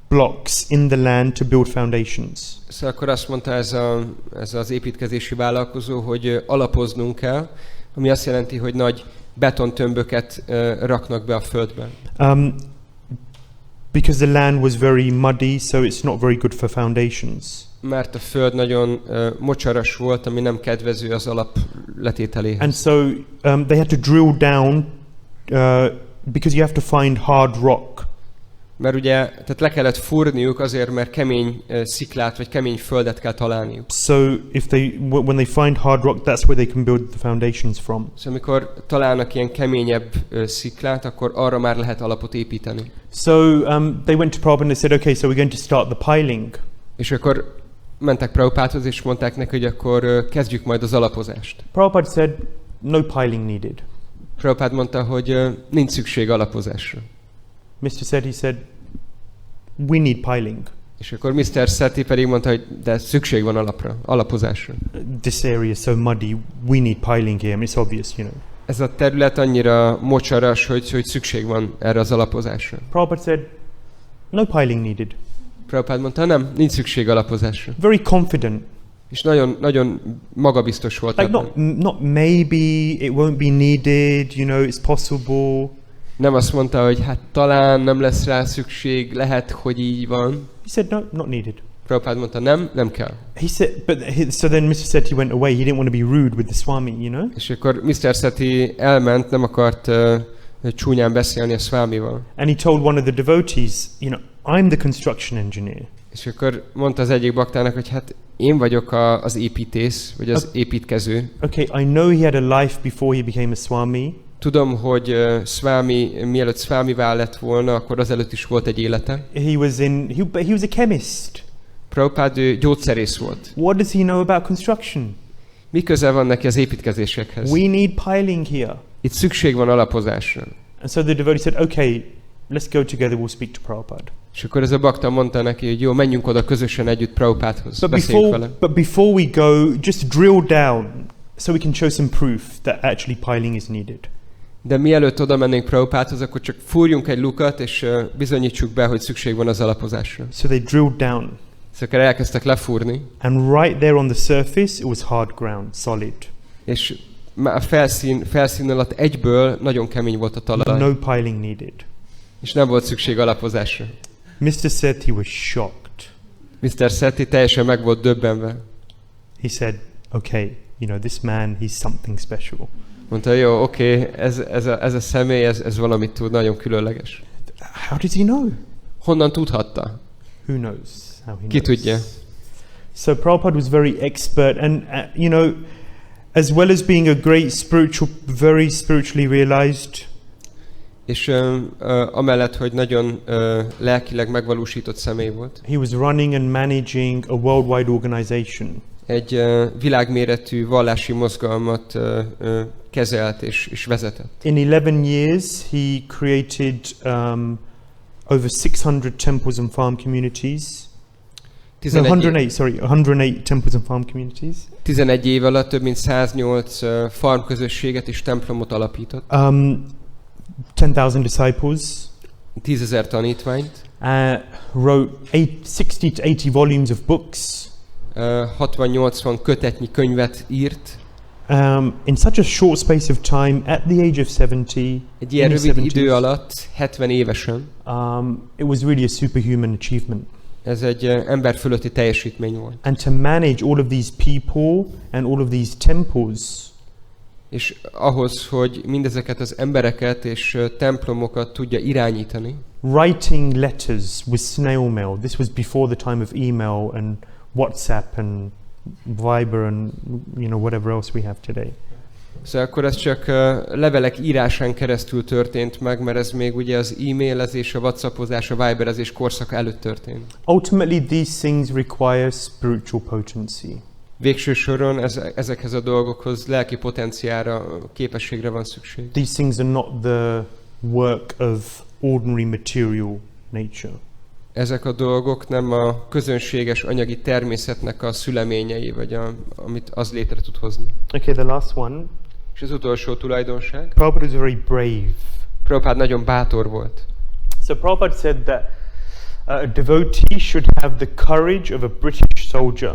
blocks in the land to build foundations. Szóval akkor azt mondta ez az építkezési vállalkozó, hogy alapoznunk kell, ami azt jelenti, hogy nagy betontömböket raknak be a földbe. because the land was very muddy, so it's not very good for foundations. Mert a föld nagyon mocsaras volt, ami nem kedvező az alap letételéhez. And so they had to drill down because you have to find hard rock. Mert ugye, tehát le kellett fúrniuk azért, mert kemény sziklát vagy kemény földet kell találniuk. So when they find hard rock, that's where they can build the foundations from. Szóval amikor találnak ilyen keményebb sziklát, akkor arra már lehet alapot építeni. So they went to Prabhupada and they said, okay, so we're going to start the piling. És akkor mentek Prabhupádhoz és mondták neki, hogy akkor kezdjük majd az alapozást. Prabhupada said, no piling needed. Prabhupád mondta, hogy nincs szükség alapozásra. Mr. Sethi said, we need piling. És akkor Mr. Sethi pedig mondta, hogy de szükség van alapozásra. This area is so muddy, we need piling here, and it's obvious, you know. Ez a terület annyira mocsaras, hogy szükség van erre az alapozásra. Prabhupada said, no piling needed. Prabhupád mondta, nem, nincs szükség alapozásra. Very confident. És nagyon, nagyon magabiztos volt. Like not maybe, it won't be needed, you know, it's possible. Nem azt mondta, hogy hát talán nem lesz rá szükség, lehet, hogy így van. He said, no, not needed. Prabhupád mondta, nem kell. He said, so then Mr. Sethi went away. He didn't want to be rude with the Swami, you know. És akkor Mr. Sethi elment, nem akart csúnyán beszélni a Swamival. And he told one of the devotees, you know, I'm the construction engineer. És akkor mondta az egyik baktának, hogy hát én vagyok az építész, vagy az építkező. Okay, I know he had a life before he became a Swami. Tudom, hogy mielőtt Swamivá lett volna, akkor azelőtt is volt egy élete. He was a chemist. Prabhupád gyógyszerész volt. What does he know about construction? Mi köze van neki az építkezésekhez? We need piling here. Itt szükség van alapozásra. And so the devotee said, okay, let's go together, we'll speak to Prabhupada. És akkor ez a bakta mondta neki, hogy jó, menjünk oda közösen együtt Prabhupádhoz, beszéljünk vele. But before we go, just drill down so we can show some proof that actually piling is needed. De mielőtt oda mennénk Prabhupádhoz, akkor csak fúrjunk egy lukat, és bizonyítsuk be, hogy szükség van az alapozásra. So they drilled down. Szóval elkezdtek lefúrni. And right there on the surface, it was hard ground, solid. És a felszín alatt egyből nagyon kemény volt a talaj. No piling needed. És nem volt szükség alapozásra. Mr. Sethi was shocked. Mr. Sethi teljesen meg volt döbbenve. He said, okay, you know, this man, he's something special. Mondta, jó, oké, ez a személy, ez valamit tud, nagyon különleges. How did he know? Honnan tudhatta? Who knows how he knows? Ki tudja? So Prabhupada was very expert, and you know, as well as being a great very spiritually realized. És amellett, hogy nagyon lelkileg megvalósított személy volt. He was running and managing a worldwide organization. Egy világméretű vallási mozgalmat kezelt és vezetett. In 11 years, he created over 600 temples and farm communities. 108 temples and farm communities. 11 év alatt több mint 108 farm közösséget és templomot alapított. 10,000 disciples. 10,000 tanítványt. Wrote 60 to 80 volumes of books. 60-80 kötetnyi könyvet írt. In such a short space of time, at the age of 70, egy ilyen rövid idő alatt, 70 évesen. It was really a superhuman achievement. Ez egy ember fölötti teljesítmény volt. And to manage all of these people and all of these temples. És ahhoz, hogy mindezeket az embereket és templomokat tudja irányítani. Writing letters with snail mail. This was before the time of email and WhatsApp and Viber and you know whatever else we have today. Szóval akkor ez csak levelek írásán keresztül történt meg, mert ez még ugye az e-mailezés, a WhatsAppozás, a Viberezés korszaka előtt történt. Ultimately these things require spiritual potency. Végső soron ezekhez a dolgokhoz lelki potenciára, képességre van szükség. These things are not the work of ordinary material nature. Ezek a dolgok nem a közönséges anyagi természetnek a szüleményei, vagy amit az létre tud hozni. Okay, the last one. És az utolsó tulajdonság. Prabhupada was very brave. Prabhupada nagyon bátor volt. So Prabhupada said that a devotee should have the courage of a British soldier.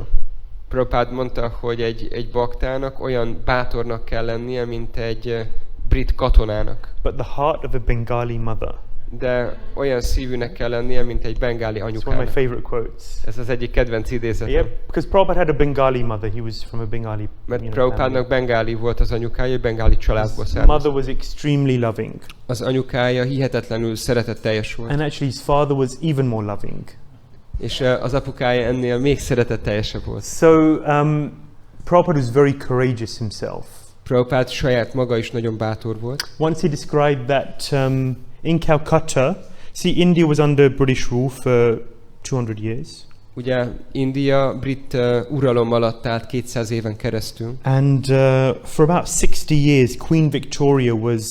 Prabhupada mondta, hogy egy baktának olyan bátornak kell lennie, mint egy brit katonának. But the heart of a Bengali mother. de olyan szívűnek kell lennie, mint egy bengáli It's one of my anyukának. favorite quotes. Ez az egyik kedvenc idézetem. Yeah, because Prabhupada had a Bengali mother. He was from a Bengali Mert family. Prabhupádnak bengáli volt az anyukája, egy bengáli családból His származott. mother was extremely loving. Az anyukája hihetetlenül szeretetteljes volt. And actually his father was even more loving. És az apukája ennél még szeretetteljesebb volt. So Prabhupada was very courageous himself. Prabhupád saját maga is nagyon bátor volt. Once he described that in Calcutta, see, India was under British rule for 200 years. Ugye India brit uralom alatt állt 200 éven keresztül. And for about 60 years, Queen Victoria was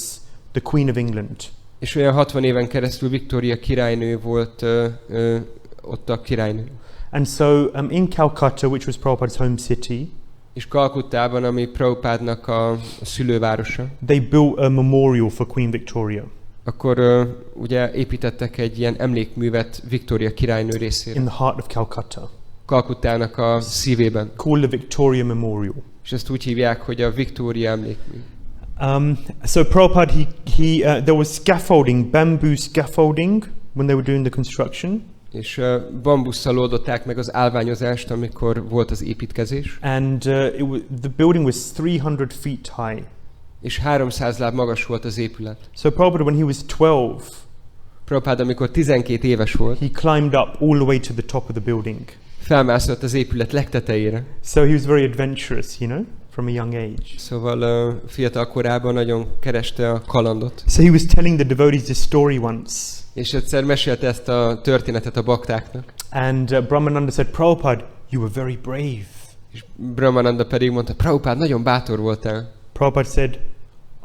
the Queen of England. És olyan 60 éven keresztül Victoria királynő volt ott a királynő. And so in Calcutta, which was Prabhupada's home city, És Kalkuttában, ami Prabhupádnak a szülővárosa, they built a memorial for Queen Victoria akkor ugye építettek egy ilyen emlékművet Victoria királynő részére. in the heart of Calcutta, Kalkuttának a szívében. called the Victoria Memorial. És ezt úgy hívják, hogy a Victoria emlékmű. So Prabhupada, there was scaffolding, bamboo scaffolding, when they were doing the construction. És bambusszal oldották meg az állványozást, amikor volt az építkezés. And the building was 300 feet high. És 300 láb magas volt az épület. So Prabhupada, when he was 12, Prabhupád, amikor 12 éves volt, he climbed up all the way to the top of the building. felmászott az épület legtetejére. So he was very adventurous, you know, from a young age. Szóval fiatal korában nagyon kereste a kalandot. So he was telling the devotees this story once. És egyszer mesélte ezt a történetet a baktáknak. And Brahmananda said, Prabhupada, you were very brave. És Brahmananda pedig mondta, Prabhupád, nagyon bátor voltál. Prabhupada said,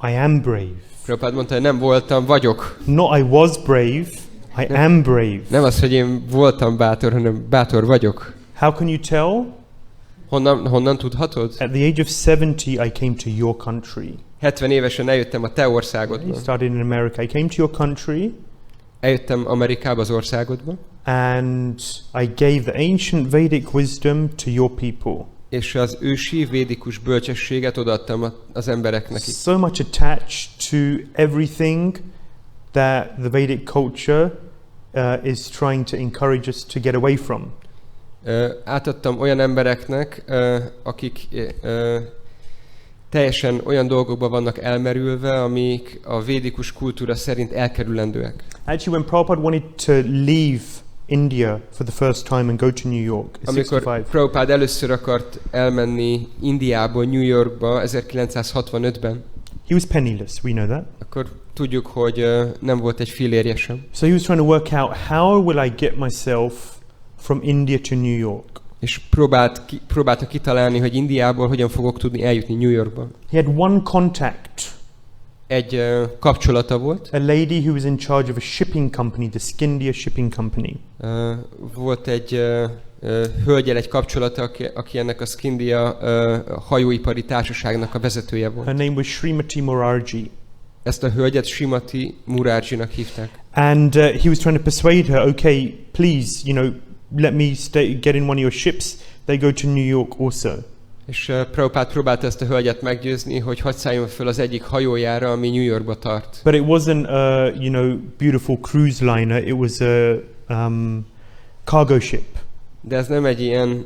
I am brave. Prabhupád mondta, hogy nem voltam, vagyok. Not I was brave, I am brave. Nem az, hogy én voltam bátor, hanem bátor vagyok. How can you tell? Honnan tudhatod? At the age of 70, I came to your country. 70 évesen eljöttem a te He országodba. started in America. I came to your country Eljöttem Amerikába, az országodba. and I gave the ancient Vedic wisdom to your people. És az ősi védikus bölcsességet odaadtam az embereknek itt. So much attached to everything that the Vedic culture is trying to encourage us to get away from. Átadtam olyan embereknek, akik teljesen olyan dolgokban vannak elmerülve, amik a védikus kultúra szerint elkerülendőek. Actually, when Prabhupada wanted to leave India for the first time and go to New York at Amikor 65, Prabhupád először akart elmenni Indiából New Yorkba 1965-ben, he was penniless, we know that. akkor tudjuk, hogy nem volt egy fillérje sem. So he was trying to work out, how will I get myself from India to New York? És próbálta kitalálni, hogy Indiából hogyan fogok tudni eljutni New Yorkba. He had one contact, Egy kapcsolata volt. a lady who was in charge of a shipping company, the Skindia Shipping Company. Volt egy hölgyel egy kapcsolata, aki ennek a Skindia hajóipari társaságnak a vezetője volt. Her name was Srimati Morarji. Ezt a hölgyet Srimati Murarjinak hívták. And he was trying to persuade her, okay, please, you know, let me get in one of your ships. They go to New York also. És Prabhupád próbálta ezt a hölgyet meggyőzni, hogy hadd szálljon föl az egyik hajójára, ami New Yorkba tart. But it wasn't a, you know, beautiful cruise liner. It was a cargo ship. De ez nem egy ilyen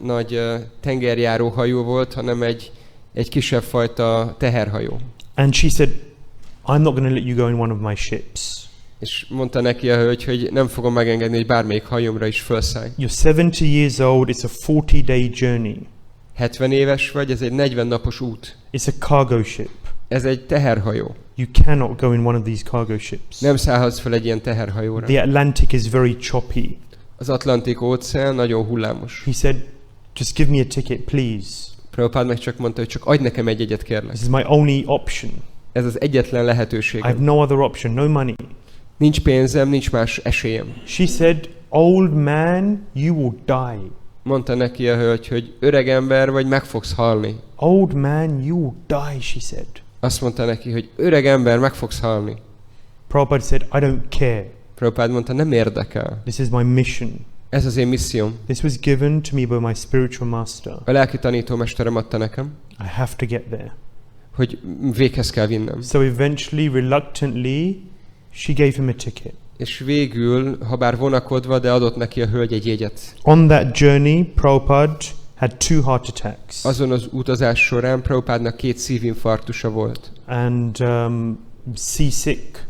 nagy tengerjáró hajó volt, hanem egy kisebb fajta teherhajó. And she said, I'm not going to let you go in one of my ships. És mondta neki a hölgy, hogy nem fogom megengedni, hogy bármelyik hajómra is felszállj. You're 70 years old. It's a 40-day journey. 70 éves vagy, ez egy 40 napos út. It's a cargo ship. Ez egy teherhajó. You cannot go in one of these cargo ships. Nem szállhatsz fel egy ilyen teherhajóra. The Atlantic is very choppy. Az Atlantik óceán nagyon hullámos. He said, just give me a ticket, please. Prabhupád meg csak mondta, hogy csak adj nekem egy jegyet, kérlek. This is my only option. Ez az egyetlen I have lehetőségem. no other option, no money. Nincs pénzem, nincs más esélyem. She said, old man, you will die. Mondta neki a hölgy, hogy öreg ember vagy, meg fogsz halni. Old man, you will die, she said. Azt mondta neki, hogy öreg ember, meg fogsz halni. Prabhupada said, I don't care. Prabhupád mondta, nem érdekel. This is my mission. Ez az én misszióm. This was given to me by my spiritual master. A lelki tanítómesterem adta nekem, I have to get there. hogy véghez kell vinnem. So eventually, reluctantly, she gave him a ticket. És végül, ha bár vonakodva, de adott neki a hölgy egy jegyet. On that journey, Prabhupada had 2 heart attacks. Azon az utazás során Prabhupádnak 2 szívinfarktusa volt. And seasick.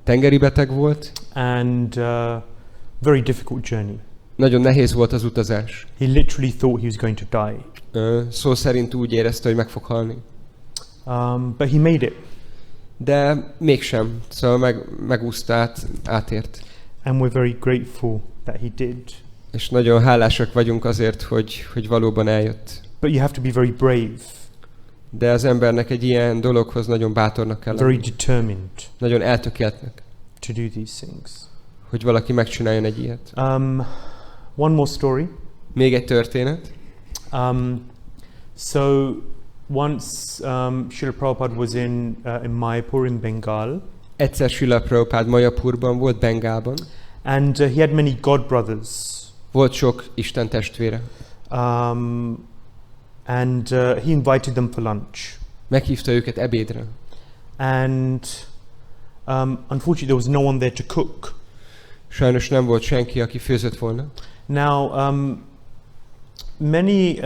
Tengeri beteg volt. And very difficult journey. Nagyon nehéz volt az utazás. He literally thought he was going to die. Szó szerint úgy érezte, hogy meg fog halni. But he made it. De mégsem. Szóval megúszta, átért. And we're very grateful that he did. És nagyon hálásak vagyunk azért, hogy valóban eljött. But you have to be very brave. De az embernek egy ilyen dologhoz nagyon bátornak kell Very lenni. determined Nagyon eltökéltnek, to do these things. hogy valaki megcsináljon egy ilyet. One more story. Még egy történet. So once Srila Prabhupada was in Mayapur in Bengal. Egyszer Srila Prabhupada Mayapurban volt, Bengálban. And he had many god brothers. Volt sok Isten testvére. And he invited them for lunch. Meghívta őket ebédre. And unfortunately there was no one there to cook. Sajnos nem volt senki, aki főzött volna. Now many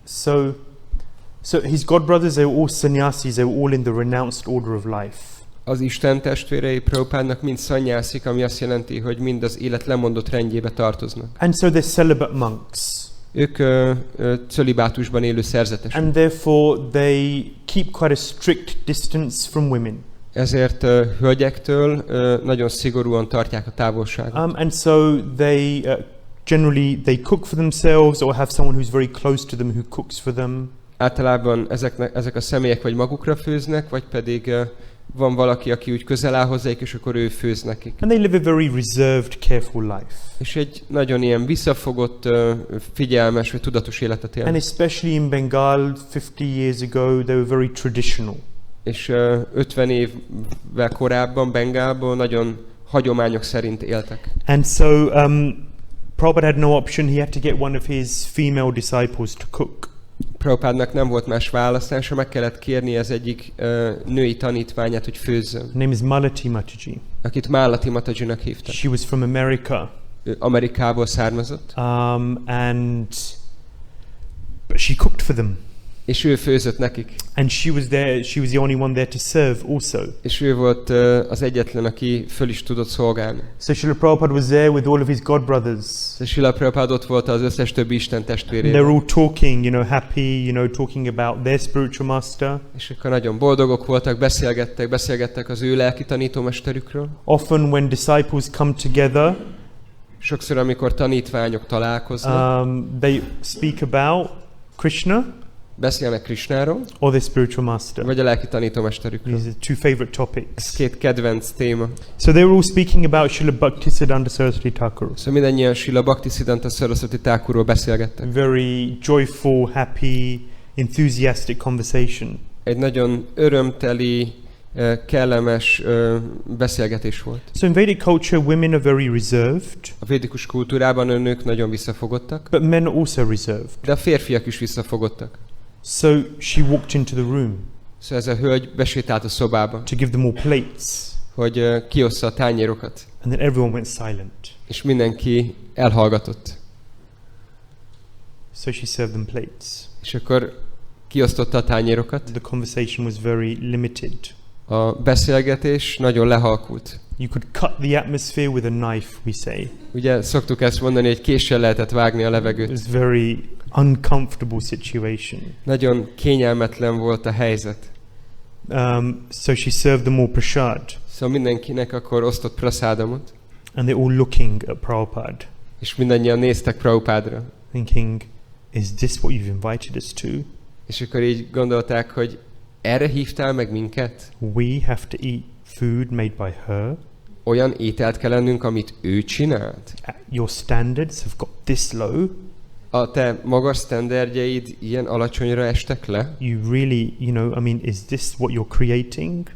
so his god brothers, they were all sannyasis, they were all in the renounced order of life. Az Isten testvérei Prabhupádnak mind szannyászik, ami azt jelenti, hogy mind az élet lemondott rendjébe tartoznak. And so they're celibate monks. Ők cölibátusban élő szerzetesek. And therefore they keep quite a strict distance from women. Ezért hölgyektől nagyon szigorúan tartják a távolságot. And so they generally they cook for themselves or have someone who's very close to them who cooks for them. Általában ezek a személyek vagy magukra főznek, vagy pedig van valaki, aki úgy közel áll hozzájuk, és akkor ő főz nekik. And they live a very reserved, careful life. És egy nagyon ilyen visszafogott, figyelmes vagy tudatos életet And élnek. especially in Bengal 50 years ago, they were very traditional. És 50 évvel korábban Bengálban nagyon hagyományok szerint éltek. And so Prabhupada had no option. He had to get one of his female disciples to cook. Prabhupádnak nem volt más választása, meg kellett kérni az egyik női tanítványát, hogy főzzön. Her name is Malati Mataji. Akit Málati Matajinak hívtak. She was from America. Ő Amerikából származott. But she cooked for them. És ő főzött nekik. And she was the only one there to serve also. És ő volt az egyetlen, aki föl is tudott szolgálni. So Srila Prabhupada was there with all of his god brothers. Srila Prabhupada ott volt az összes többi Isten testvérével. They're all talking, happy, talking about their spiritual master. És akkor nagyon boldogok voltak, beszélgettek az ő lelki tanítómesterükről. Often when disciples come together, Sokszor, amikor tanítványok találkoznak, they speak about Krishna beszélnek Krisnáról, or their spiritual master. vagy a lelki tanítómesterükről. These are 2 favorite topics. Ez 2 kedvenc téma. So they were all speaking about Srila Bhaktisiddhanta Saraswati Thakur. Szóval mindannyian Srila Bhaktisiddhanta Saraswati Thakurról beszélgettek. Very joyful, happy, enthusiastic conversation. Egy nagyon örömteli, kellemes beszélgetés volt. So in Vedic culture, women are very reserved, A védikus kultúrában a nők nagyon visszafogottak, but men are also reserved. de a férfiak is visszafogottak. So she walked into the room Szóval ez a hölgy besétált a szobába, to give them all plates, hogy kiossza a tányérokat, and then everyone went silent. és mindenki elhallgatott. So she served them plates. És akkor kiosztotta a tányérokat. The conversation was very limited. A beszélgetés nagyon lehalkult. You could cut the atmosphere with a knife, we say. Ugye szoktuk ezt mondani, hogy késsel lehetett vágni a It levegőt. was very uncomfortable situation. Nagyon kényelmetlen volt a helyzet. So she served them all prasad, Szóval mindenkinek akkor osztott praszádomot, and they're all looking at Prabhupada, és mindannyian néztek Prabhupádra. thinking, is this what you've invited us to? És akkor így gondolták, hogy erre hívtál meg minket? We have to eat food made by her? Olyan ételt kell ennünk, amit ő csinált? Your standards have got this low? A te magas sztenderdjeid ilyen alacsonyra estek le? You really, is this what you're creating?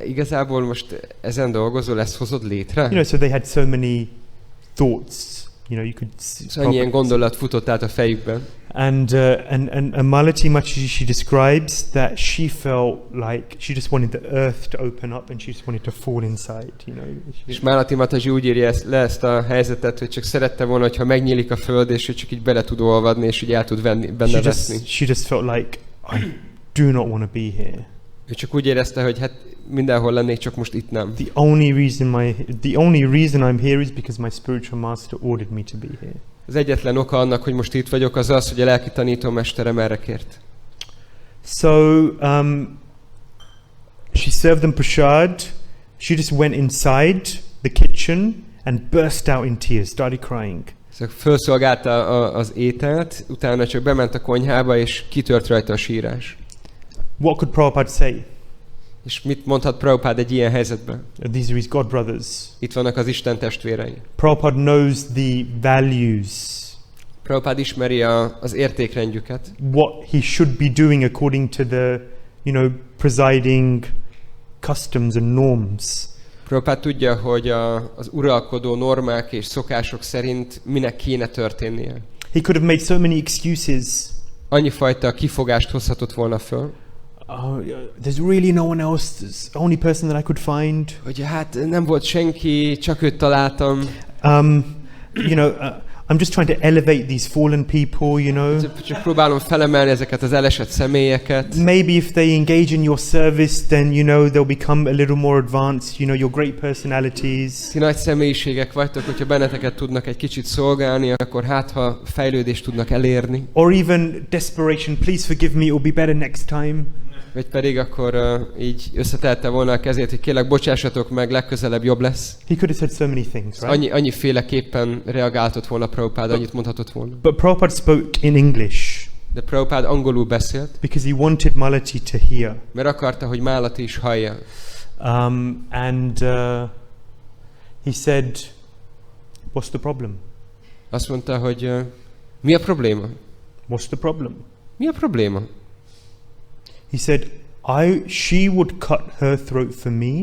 Igazából most ezen dolgozol, ezt hozod létre? So they had so many thoughts you could. Szóval ilyen gondolat futott át a fejükben. And Malati Mataji, she describes that she felt like she just wanted the earth to open up and she just wanted to fall inside, És Malati Mataji úgy írja ezt a helyzetet, hogy csak szerette volna, hogyha megnyílik a föld, és hogy csak így bele tud olvadni, és így el tud benne veszni. She just felt like, I do not want to be here. Ő csak úgy érezte, hogy hát mindenhol lennék, csak most itt nem. The only reason I'm here is because my spiritual master ordered me to be here. Az egyetlen oka annak, hogy most itt vagyok, az az, hogy a lelki tanítómesterem erre kért. So she served them prasad. She just went inside the kitchen and burst out in tears, started crying. Szóval felszolgálta az ételt, utána csak bement a konyhába, és kitört rajta a sírás. What could Prabhupada say? És mit mondhat Prabhupada egy ilyen helyzetben? These are his God brothers. Itt vannak az Isten testvérei. Prabhupada knows the values. Prabhupada ismeri az értékrendjüket. What he should be doing according to the, presiding customs and norms. Prabhupada tudja, hogy az uralkodó normák és szokások szerint minek kéne történnie. He could have made so many excuses. Annyi fajta kifogást hozhatott volna föl. There's really no one else. There's the only person that I could find. Hogy hát nem volt senki, csak őt találtam. I'm just trying to elevate these fallen people, Csak próbálom felemelni ezeket az elesett személyeket. Maybe if they engage in your service, then they'll become a little more advanced. You're great personalities. Ti nagy személyiségek vagytok, hogyha benneteket tudnak egy kicsit szolgálni, akkor hát ha fejlődést tudnak elérni. Or even desperation. Please forgive me. It'll be better next time. Vagy pedig akkor így összetette volna a kezét, hogy kérlek, bocsássatok meg, legközelebb jobb lesz. He could have said so many things, right? Annyiféleképpen reagáltott volna Prabhupada, annyit mondhatott volna. But Prabhupada spoke in English. De Prabhupada angolul beszélt. Because he wanted Malati to hear. Mert akarta, hogy Malati is hallja. And he said, what's the problem? Azt mondta, hogy mi a probléma? What's the problem? Mi a probléma? He said, she would cut her throat for me.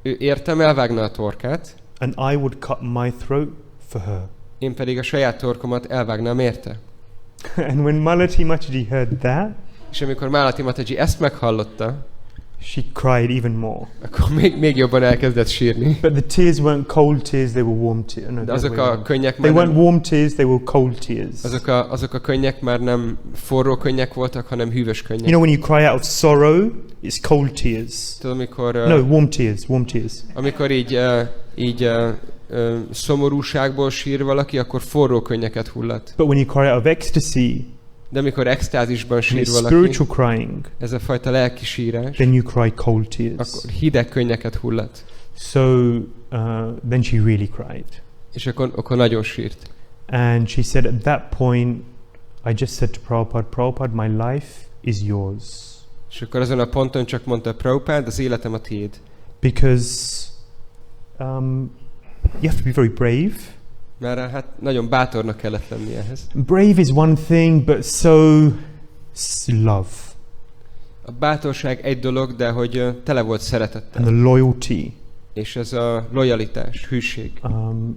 Ő értem elvágna a torkát. And I would cut my throat for her. Én pedig a saját torkomat elvágnám érte. And when Malati Mataji heard that, és amikor Malati Mataji ezt meghallotta, she cried even more. Akkor még jobban elkezdett sírni. But the tears weren't cold tears, they were warm tears. No, de azok a könnyek már weren't warm tears, they were cold tears. Azok a könnyek már nem forró könnyek voltak, hanem hűvös könnyek. When you cry out of sorrow, it's cold tears. Tudod, amikor warm tears. Amikor így szomorúságból sír valaki, akkor forró könnyeket hullat. But when you cry out of ecstasy, de amikor extázisban sír valaki, spiritual crying, ez a fajta lelki sírás, then you cry cold tears. Akkor hideg könnyeket hullat. So then she really cried. És akkor nagyon sírt. And she said, at that point, I just said to Prabhupada, my life is yours. És akkor azon a ponton csak mondta Prabhupada, az életem a tiéd. Because you have to be very brave. Mert hát nagyon bátornak kellett lenni ehhez. Brave is one thing, but so love. A bátorság egy dolog, de hogy tele volt szeretettel. And the loyalty. És ez a lojalitás, hűség. And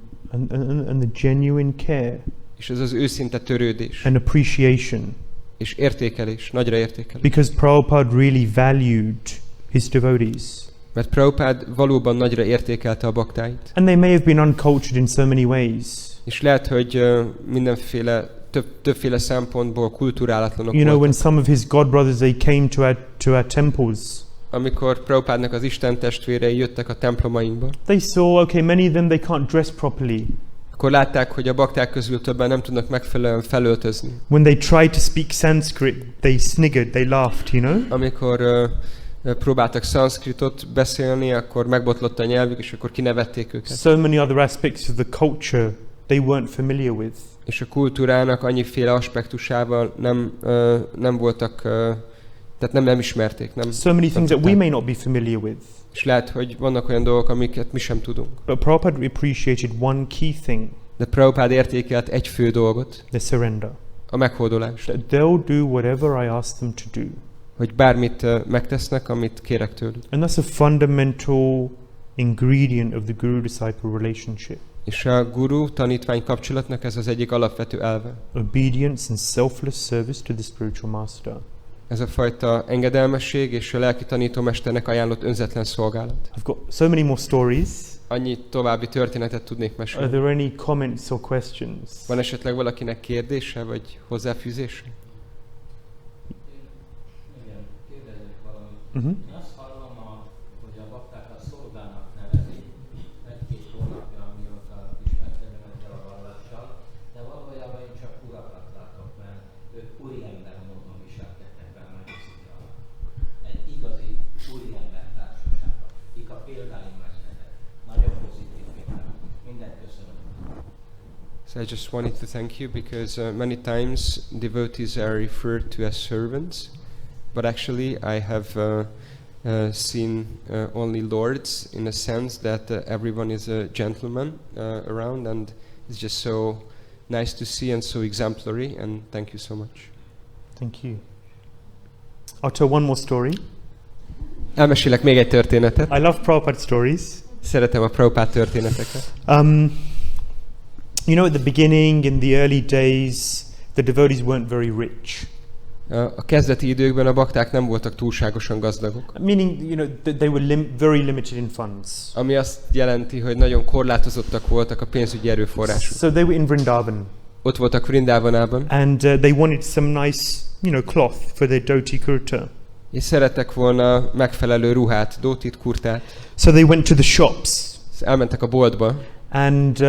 the genuine care. És ez az őszinte törődés. And appreciation. És értékelés, nagyra értékelés. Because Prabhupada really valued his devotees. Mert Prabhupada valóban nagyra értékelte a baktáit. And they may have been uncultured in so many ways. És lehet, hogy többféle szempontból kulturálatlanok voltak. When some of his god brothers they came to our temples. Amikor Prabhupádnak az Isten testvérei jöttek a templomainkba. They saw, many of them they can't dress properly. Akkor látták, hogy a bakták közül többen nem tudnak megfelelően felöltözni. When they tried to speak Sanskrit, they sniggered, they laughed, Amikor próbáltak szanszkritot beszélni, akkor megbotlott a nyelvük, és akkor kinevették őket. So many other aspects of the culture they weren't familiar with. És a kultúrának annyiféle aspektusával nem voltak, tehát nem ismerték. So many things that we may not be familiar with. És lehet, hogy vannak olyan dolgok, amiket mi sem tudunk. But Prabhupada appreciated one key thing. De Prabhupada értékelt egy fő dolgot. The surrender. A meghódolást. That they'll do whatever I ask them to do. Hogy bármit megtesznek, amit kérek tőlük. And that's a fundamental ingredient of the guru-disciple relationship. És a guru tanítvány kapcsolatnak ez az egyik alapvető elve. Obedience and selfless service to the spiritual master. Ez a fajta engedelmesség és a lelki tanítómesternek ajánlott önzetlen szolgálat. I've got so many more stories. Annyi további történetet tudnék Are mesélni. there any comments or questions? Van esetleg valakinek kérdése vagy hozzáfűzése? Igen, kérdezzek valamit. Mhm. Én azt hallom, hogy a baktákat szolgának nevezik egy-két hónapja, amióta ismerkedem ezzel a vallással, de valójában én csak urakat látok, mert ők úriember módon viselkednek be a megszívjal. Egy igazi úriember társasága, kik a példáim lesznek. Nagyon pozitív példa. Mindent köszönöm. So I just wanted to thank you because many times devotees are referred to as servants, but actually I have seen only lords in a sense that everyone is a gentleman around, and it's just so nice to see and so exemplary, and thank you so much. Thank you. I'll tell one more story. Elmesélek még egy történetet. I love Prabhupada stories. Szeretem a Prabhupada történeteket. You know, at the beginning, in the early days, the devotees weren't very rich. A kezdeti időkben a bakták nem voltak túlságosan gazdagok. Meaning, you know, they were very limited in funds. Ami azt jelenti, hogy nagyon korlátozottak voltak a pénzügyi erőforrásuk. So they were in Vrindavan. Ott voltak Vrindavanában. And they wanted some nice, you know, cloth for their dhoti kurta. És szerettek volna megfelelő ruhát, dótit, kurtát. So they went to the shops. Elmentek a boltba. And,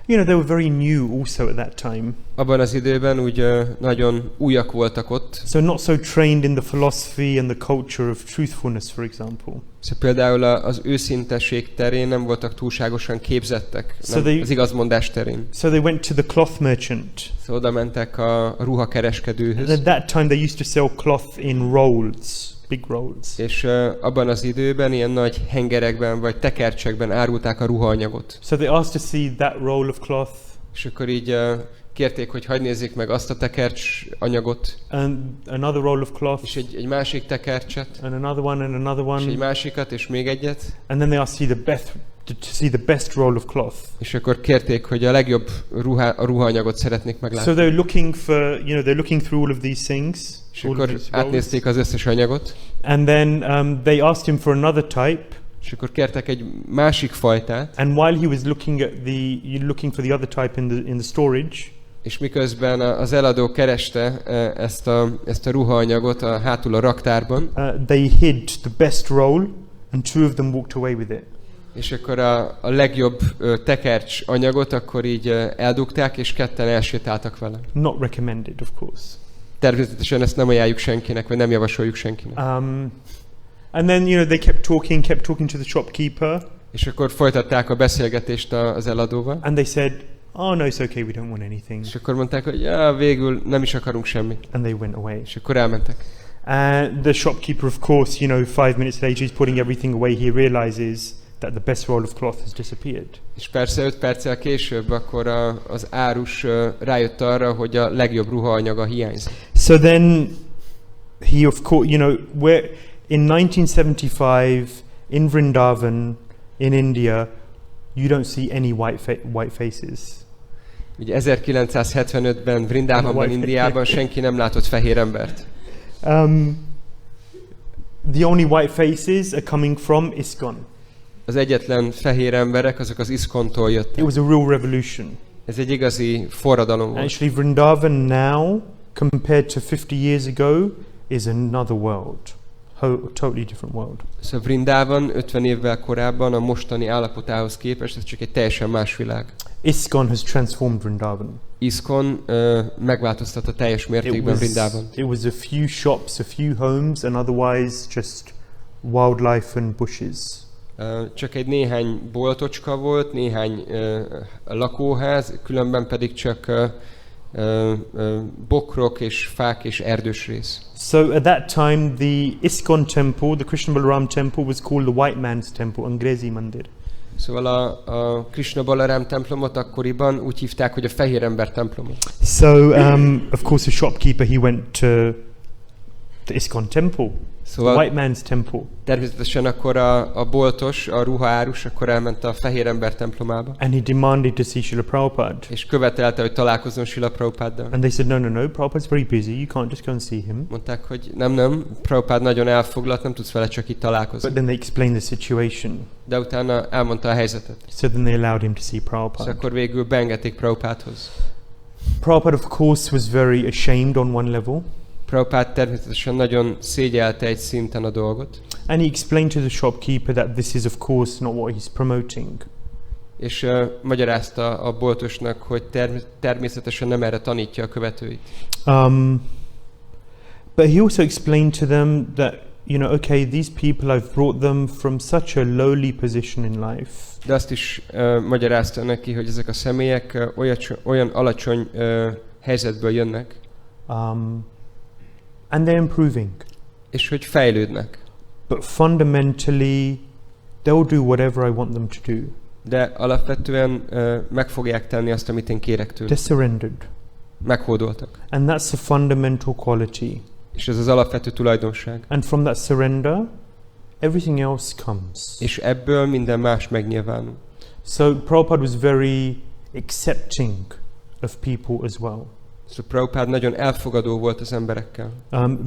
you know, they were very new also at that time. Abban az időben úgy nagyon újak voltak ott. So not so trained in the philosophy and the culture of truthfulness, for example. Szóval például az őszintesség terén nem voltak túlságosan képzettek, So they- az igazmondás terén. So they went to the cloth merchant. Szóval oda mentek a ruhakereskedőhöz. And at that time they used to sell cloth in rolls, big rolls. És abban az időben ilyen nagy hengerekben vagy tekercsekben árulták a ruhaanyagot. So they asked to see that roll of cloth És akkor így kérték, hogy hadd nézzék meg azt a tekercs anyagot, and another roll of cloth és egy másik tekercset, and another one and another és egy one. másikat, és még egyet. And then they asked to see the best roll of cloth. És akkor kérték, hogy a legjobb ruhaanyagot szeretnék meglátni. So they're looking for, you know, they're looking through all of these things. És All of akkor these rolls. átnézték az összes anyagot, And then they asked him for another type. és akkor kértek egy másik fajtát, And while he was looking for the other type in the storage, és miközben az eladó kereste ezt a ruhaanyagot hátul a raktárban, they hid the best roll, and two of them walked away with it. és akkor a legjobb tekercs anyagot akkor így eldugták, és ketten elsétáltak vele. Not recommended, of course. Természetesen ezt nem ajánljuk senkinek, vagy nem javasoljuk senkinek. And then, you know, they kept talking to the shopkeeper, És akkor folytatták a beszélgetést az eladóval, and they said, "Oh no, it's okay. We don't want anything." és akkor mondták, hogy ja, végül nem is akarunk semmit. And they went away. És akkor elmentek. And the shopkeeper, of course, you know, 5 minutes later, he's putting everything away. He realizes that the best roll of cloth has disappeared. És persze 5 perccel később akkor az árus rájött arra, hogy a legjobb ruhaanyaga hiányzik. So then, he, of course, you know, in 1975 in Vrindavan, in India, you don't see any white faces. Ugye 1975-ben Vrindavanban, Indiában senki nem látott fehér embert. The only white faces are coming from ISKCON. Az egyetlen fehér emberek azok az ISKCON-tól It jöttek. was a real revolution. Ez egy igazi forradalom volt. Actually, Vrindavan now, compared to 50 years ago, is another world. Totally different world. Szóval Vrindavan 50 évvel korábban a mostani állapotához képest ez csak egy teljesen más világ. ISKCON has transformed Vrindavan. ISKCON megváltoztatta teljes mértékben Vrindavan. It was a few shops, a few homes, and otherwise just wildlife and bushes. Csak egy néhány boltocska volt, néhány lakóház, különben pedig csak bokrok és fák és erdős rész. So at that time, the ISKCON temple, the Krishna Balaram temple, was called the White Man's Temple, Angrezi Mandir. Szóval a Krishna Balaram templomot akkoriban úgy hívták, hogy a fehér ember templomot. So of course, the shopkeeper, he went to the ISKCON temple, Szóval the white man's temple. természetesen akkor a boltos, a ruhaárus akkor elment a fehér ember templomába, And he demanded to see Srila Prabhupada. és követelte, hogy találkozzon Srila Prabhupaddal. And they said, no, Prabhupada's very busy, you can't just go and see him. Mondták, hogy nem, Prabhupada nagyon elfoglalt, nem tudsz vele csak itt találkozni. But then they explained the situation. De utána elmondta a helyzetet. So then they allowed him to see És Prabhupada. akkor végül beengedték Prabhupádhoz. Prabhupada, of course, was very ashamed on one level. Prabhupada természetesen nagyon szégyelte egy szinten a dolgot, And he explained to the shopkeeper that this is, of course, not what he's promoting. és magyarázta a boltosnak, hogy természetesen nem erre tanítja a követőit. But he also explained to them that, okay, these people, I've brought them from such a lowly position in life. De azt is magyarázta neki, hogy ezek a személyek olyan alacsony helyzetből jönnek, And they're improving. és hogy fejlődnek. But fundamentally, they'll do whatever I want them to do. De alapvetően meg fogják tenni azt, amit én kérek tőlük. They're surrendered. Meghódoltak. And that's a fundamental quality. És ez az alapvető tulajdonság. And from that surrender, everything else comes. És ebből minden más megnyilvánul. So Prabhupada was very accepting of people as well. Szóval Prabhupada nagyon elfogadó volt az emberekkel.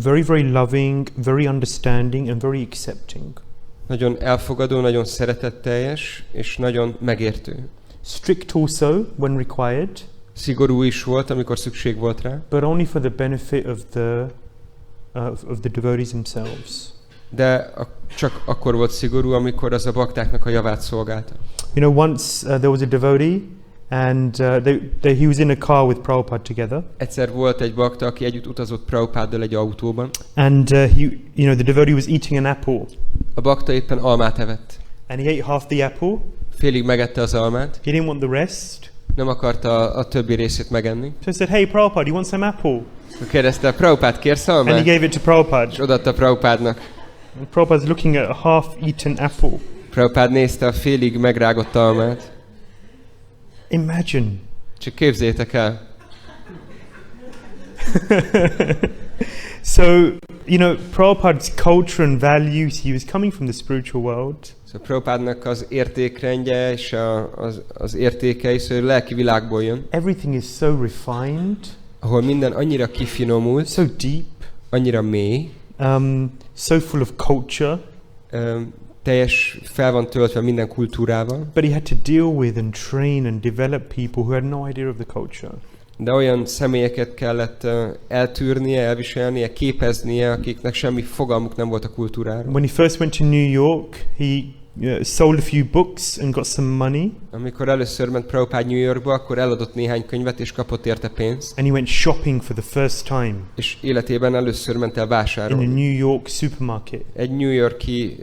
Very, very loving, very understanding, and very accepting. Nagyon elfogadó, nagyon szeretetteljes, és nagyon megértő. Strict also when required, Szigorú is volt, amikor szükség volt rá, but only for the benefit of the devotees themselves. de csak akkor volt szigorú, amikor az a baktáknak a javát szolgálta. Once there was a devotee, and he was in a car with Prabhupada together. Egyszer volt egy bakta, aki együtt utazott Prabhupáddal egy autóban. And the devotee was eating an apple. A bakta éppen almát evett. And he ate half the apple. Félig megette az almát, He didn't want the rest. nem akarta a többi részét megenni. So he said, "Hey Prabhupada, you want some apple?" Kérdezte, Prabhupád, kérsz And he almát? gave it to Prabhupada. És odaadta Prabhupádnak. And Prabhupada's looking at a half-eaten apple. Prabhupád nézte a félig megrágott almát. Imagine. Csak képzeljétek el. So, Prabhupada's culture and values, he was coming from the spiritual world. Szóval Prabhupádnak az értékrendje és az értékei, szóval a lelki világból jön, Everything is so refined, ahol minden annyira kifinomult, so deep, annyira mély, so full of culture. teljes fel van töltve minden kultúrával, But he had to deal with and train and develop people who had no idea of the culture. de olyan személyeket kellett eltűrnie, elviselnie, képeznie, akiknek semmi fogalmuk nem volt a kultúráról. When he first went to New York, he sold a few books and got some money. Amikor először ment Prabhupád New Yorkba, akkor eladott néhány könyvet és kapott érte pénzt, And he went shopping for the first time és életében először ment el in a vásárolni. New York supermarket. Egy New York-i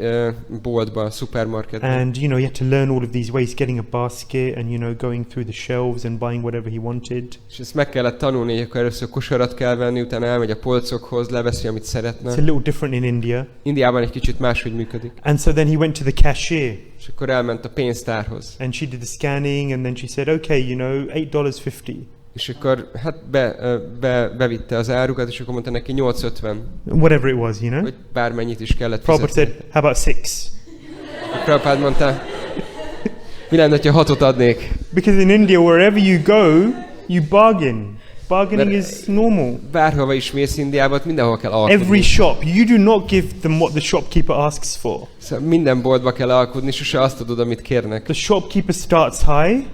boltba, szupermarketben. And, he had to learn all of these ways, getting a basket and, going through the shelves and buying whatever he wanted. És ezt meg kellett tanulni, hogy akkor először kosarat kell venni, utána elmegy a polcokhoz, leveszi, amit It's a szeretne. little different in India. Indiában egy kicsit máshogy működik. And so then he went to the cashier És akkor elment a pénztárhoz. and she did the scanning and then she said, okay, $8.50. És akkor hát bevitte az árukat, és akkor mondta neki 8.50, Whatever it was, vagy bármennyit is kellett Prabhupada fizetni. said, how about 6? Prabhupád mondta, mi lenne, ha 6-ot adnék? Because in India, wherever you go, you bargain. Bargaining But- is normal. Bárhova is mész Indiába, ott mindenhol kell alkudni. Every shop, you do not give them what the shopkeeper asks for. Szóval minden boltba kell alkudni, sose azt tudod, amit kérnek. The shopkeeper starts high,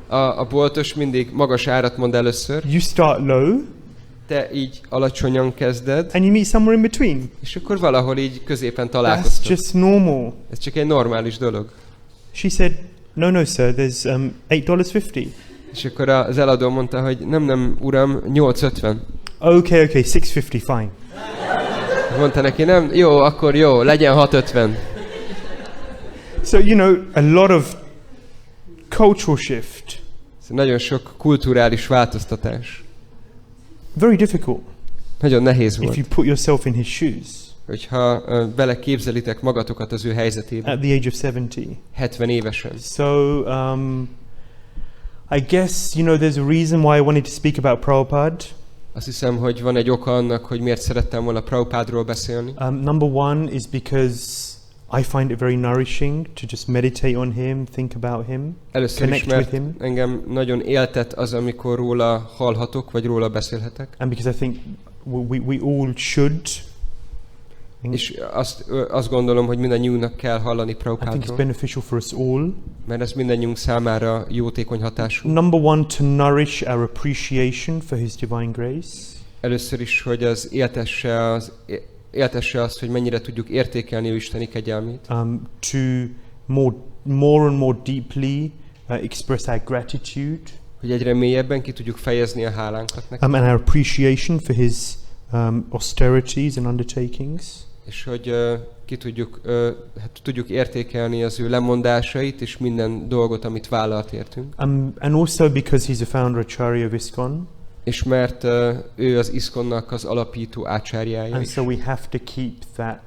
A boltos mindig magas árat mond először, you start low, te így alacsonyan kezded, and you meet somewhere in between. és akkor valahol így középen That's találkoztok. just normal. Ez csak egy normális dolog. She said, no, sir, there's $8.50. És akkor az eladó mondta, hogy nem, uram, 8.50. Okay, $6.50, fine. Mondta neki, nem, jó, akkor jó, legyen 6.50. So, a lot of cultural shift. Szóval nagyon sok kulturális változtatás. Very difficult Nagyon nehéz if volt. you put yourself in his shoes Hogyha beleképzelitek magatokat az ő helyzetébe, at the age of 70. 70 évesen. So, I guess, there's a reason why I wanted to speak about Prabhupada. Azt hiszem, hogy van egy oka annak, hogy miért szerettem volna Prabhupádról beszélni. Number one is because I find it very nourishing to just meditate on him, think about him, Először is, connect with mert him. engem nagyon éltet az, amikor róla hallhatok, vagy róla beszélhetek. And because I think we all should. És azt gondolom, hogy mindannyiunknak kell hallani I think it's Prabhupádról, beneficial for us all. mert ez mindannyiunk számára jótékony hatású. Number one, to nourish our appreciation for His divine grace. Először is, hogy az éltesse azt, hogy mennyire tudjuk értékelni ő isteni kegyelmét. To more and more deeply express our gratitude. Hogy egyre mélyebben ki tudjuk fejezni a hálánkat neki. And our appreciation for His austerities and undertakings. És hogy tudjuk értékelni az ő lemondásait és minden dolgot, amit vállalt értünk. And also because he's a founder acharya of ISKCON. És mert ő az ISKCON-nak az alapító ácsárjája And is. so we have to keep that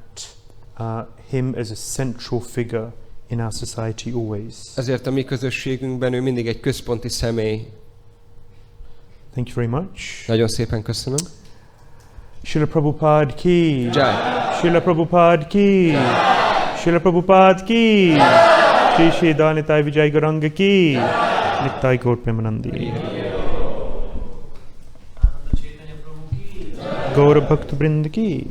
him as a central figure in our society always. Ezért a mi közösségünkben ő mindig egy központi személy. Thank you very much. Nagyon szépen köszönöm. Srila Prabhupada ki. Jai. Srila Prabhupada ki. Srila Prabhupada ki. Shri Shri Danitai Vijay Gauranga ki. Nittai Gaur Premanandi. Ananda Caitanya Prabhu ki. Gaura Bhakta Brinda ki.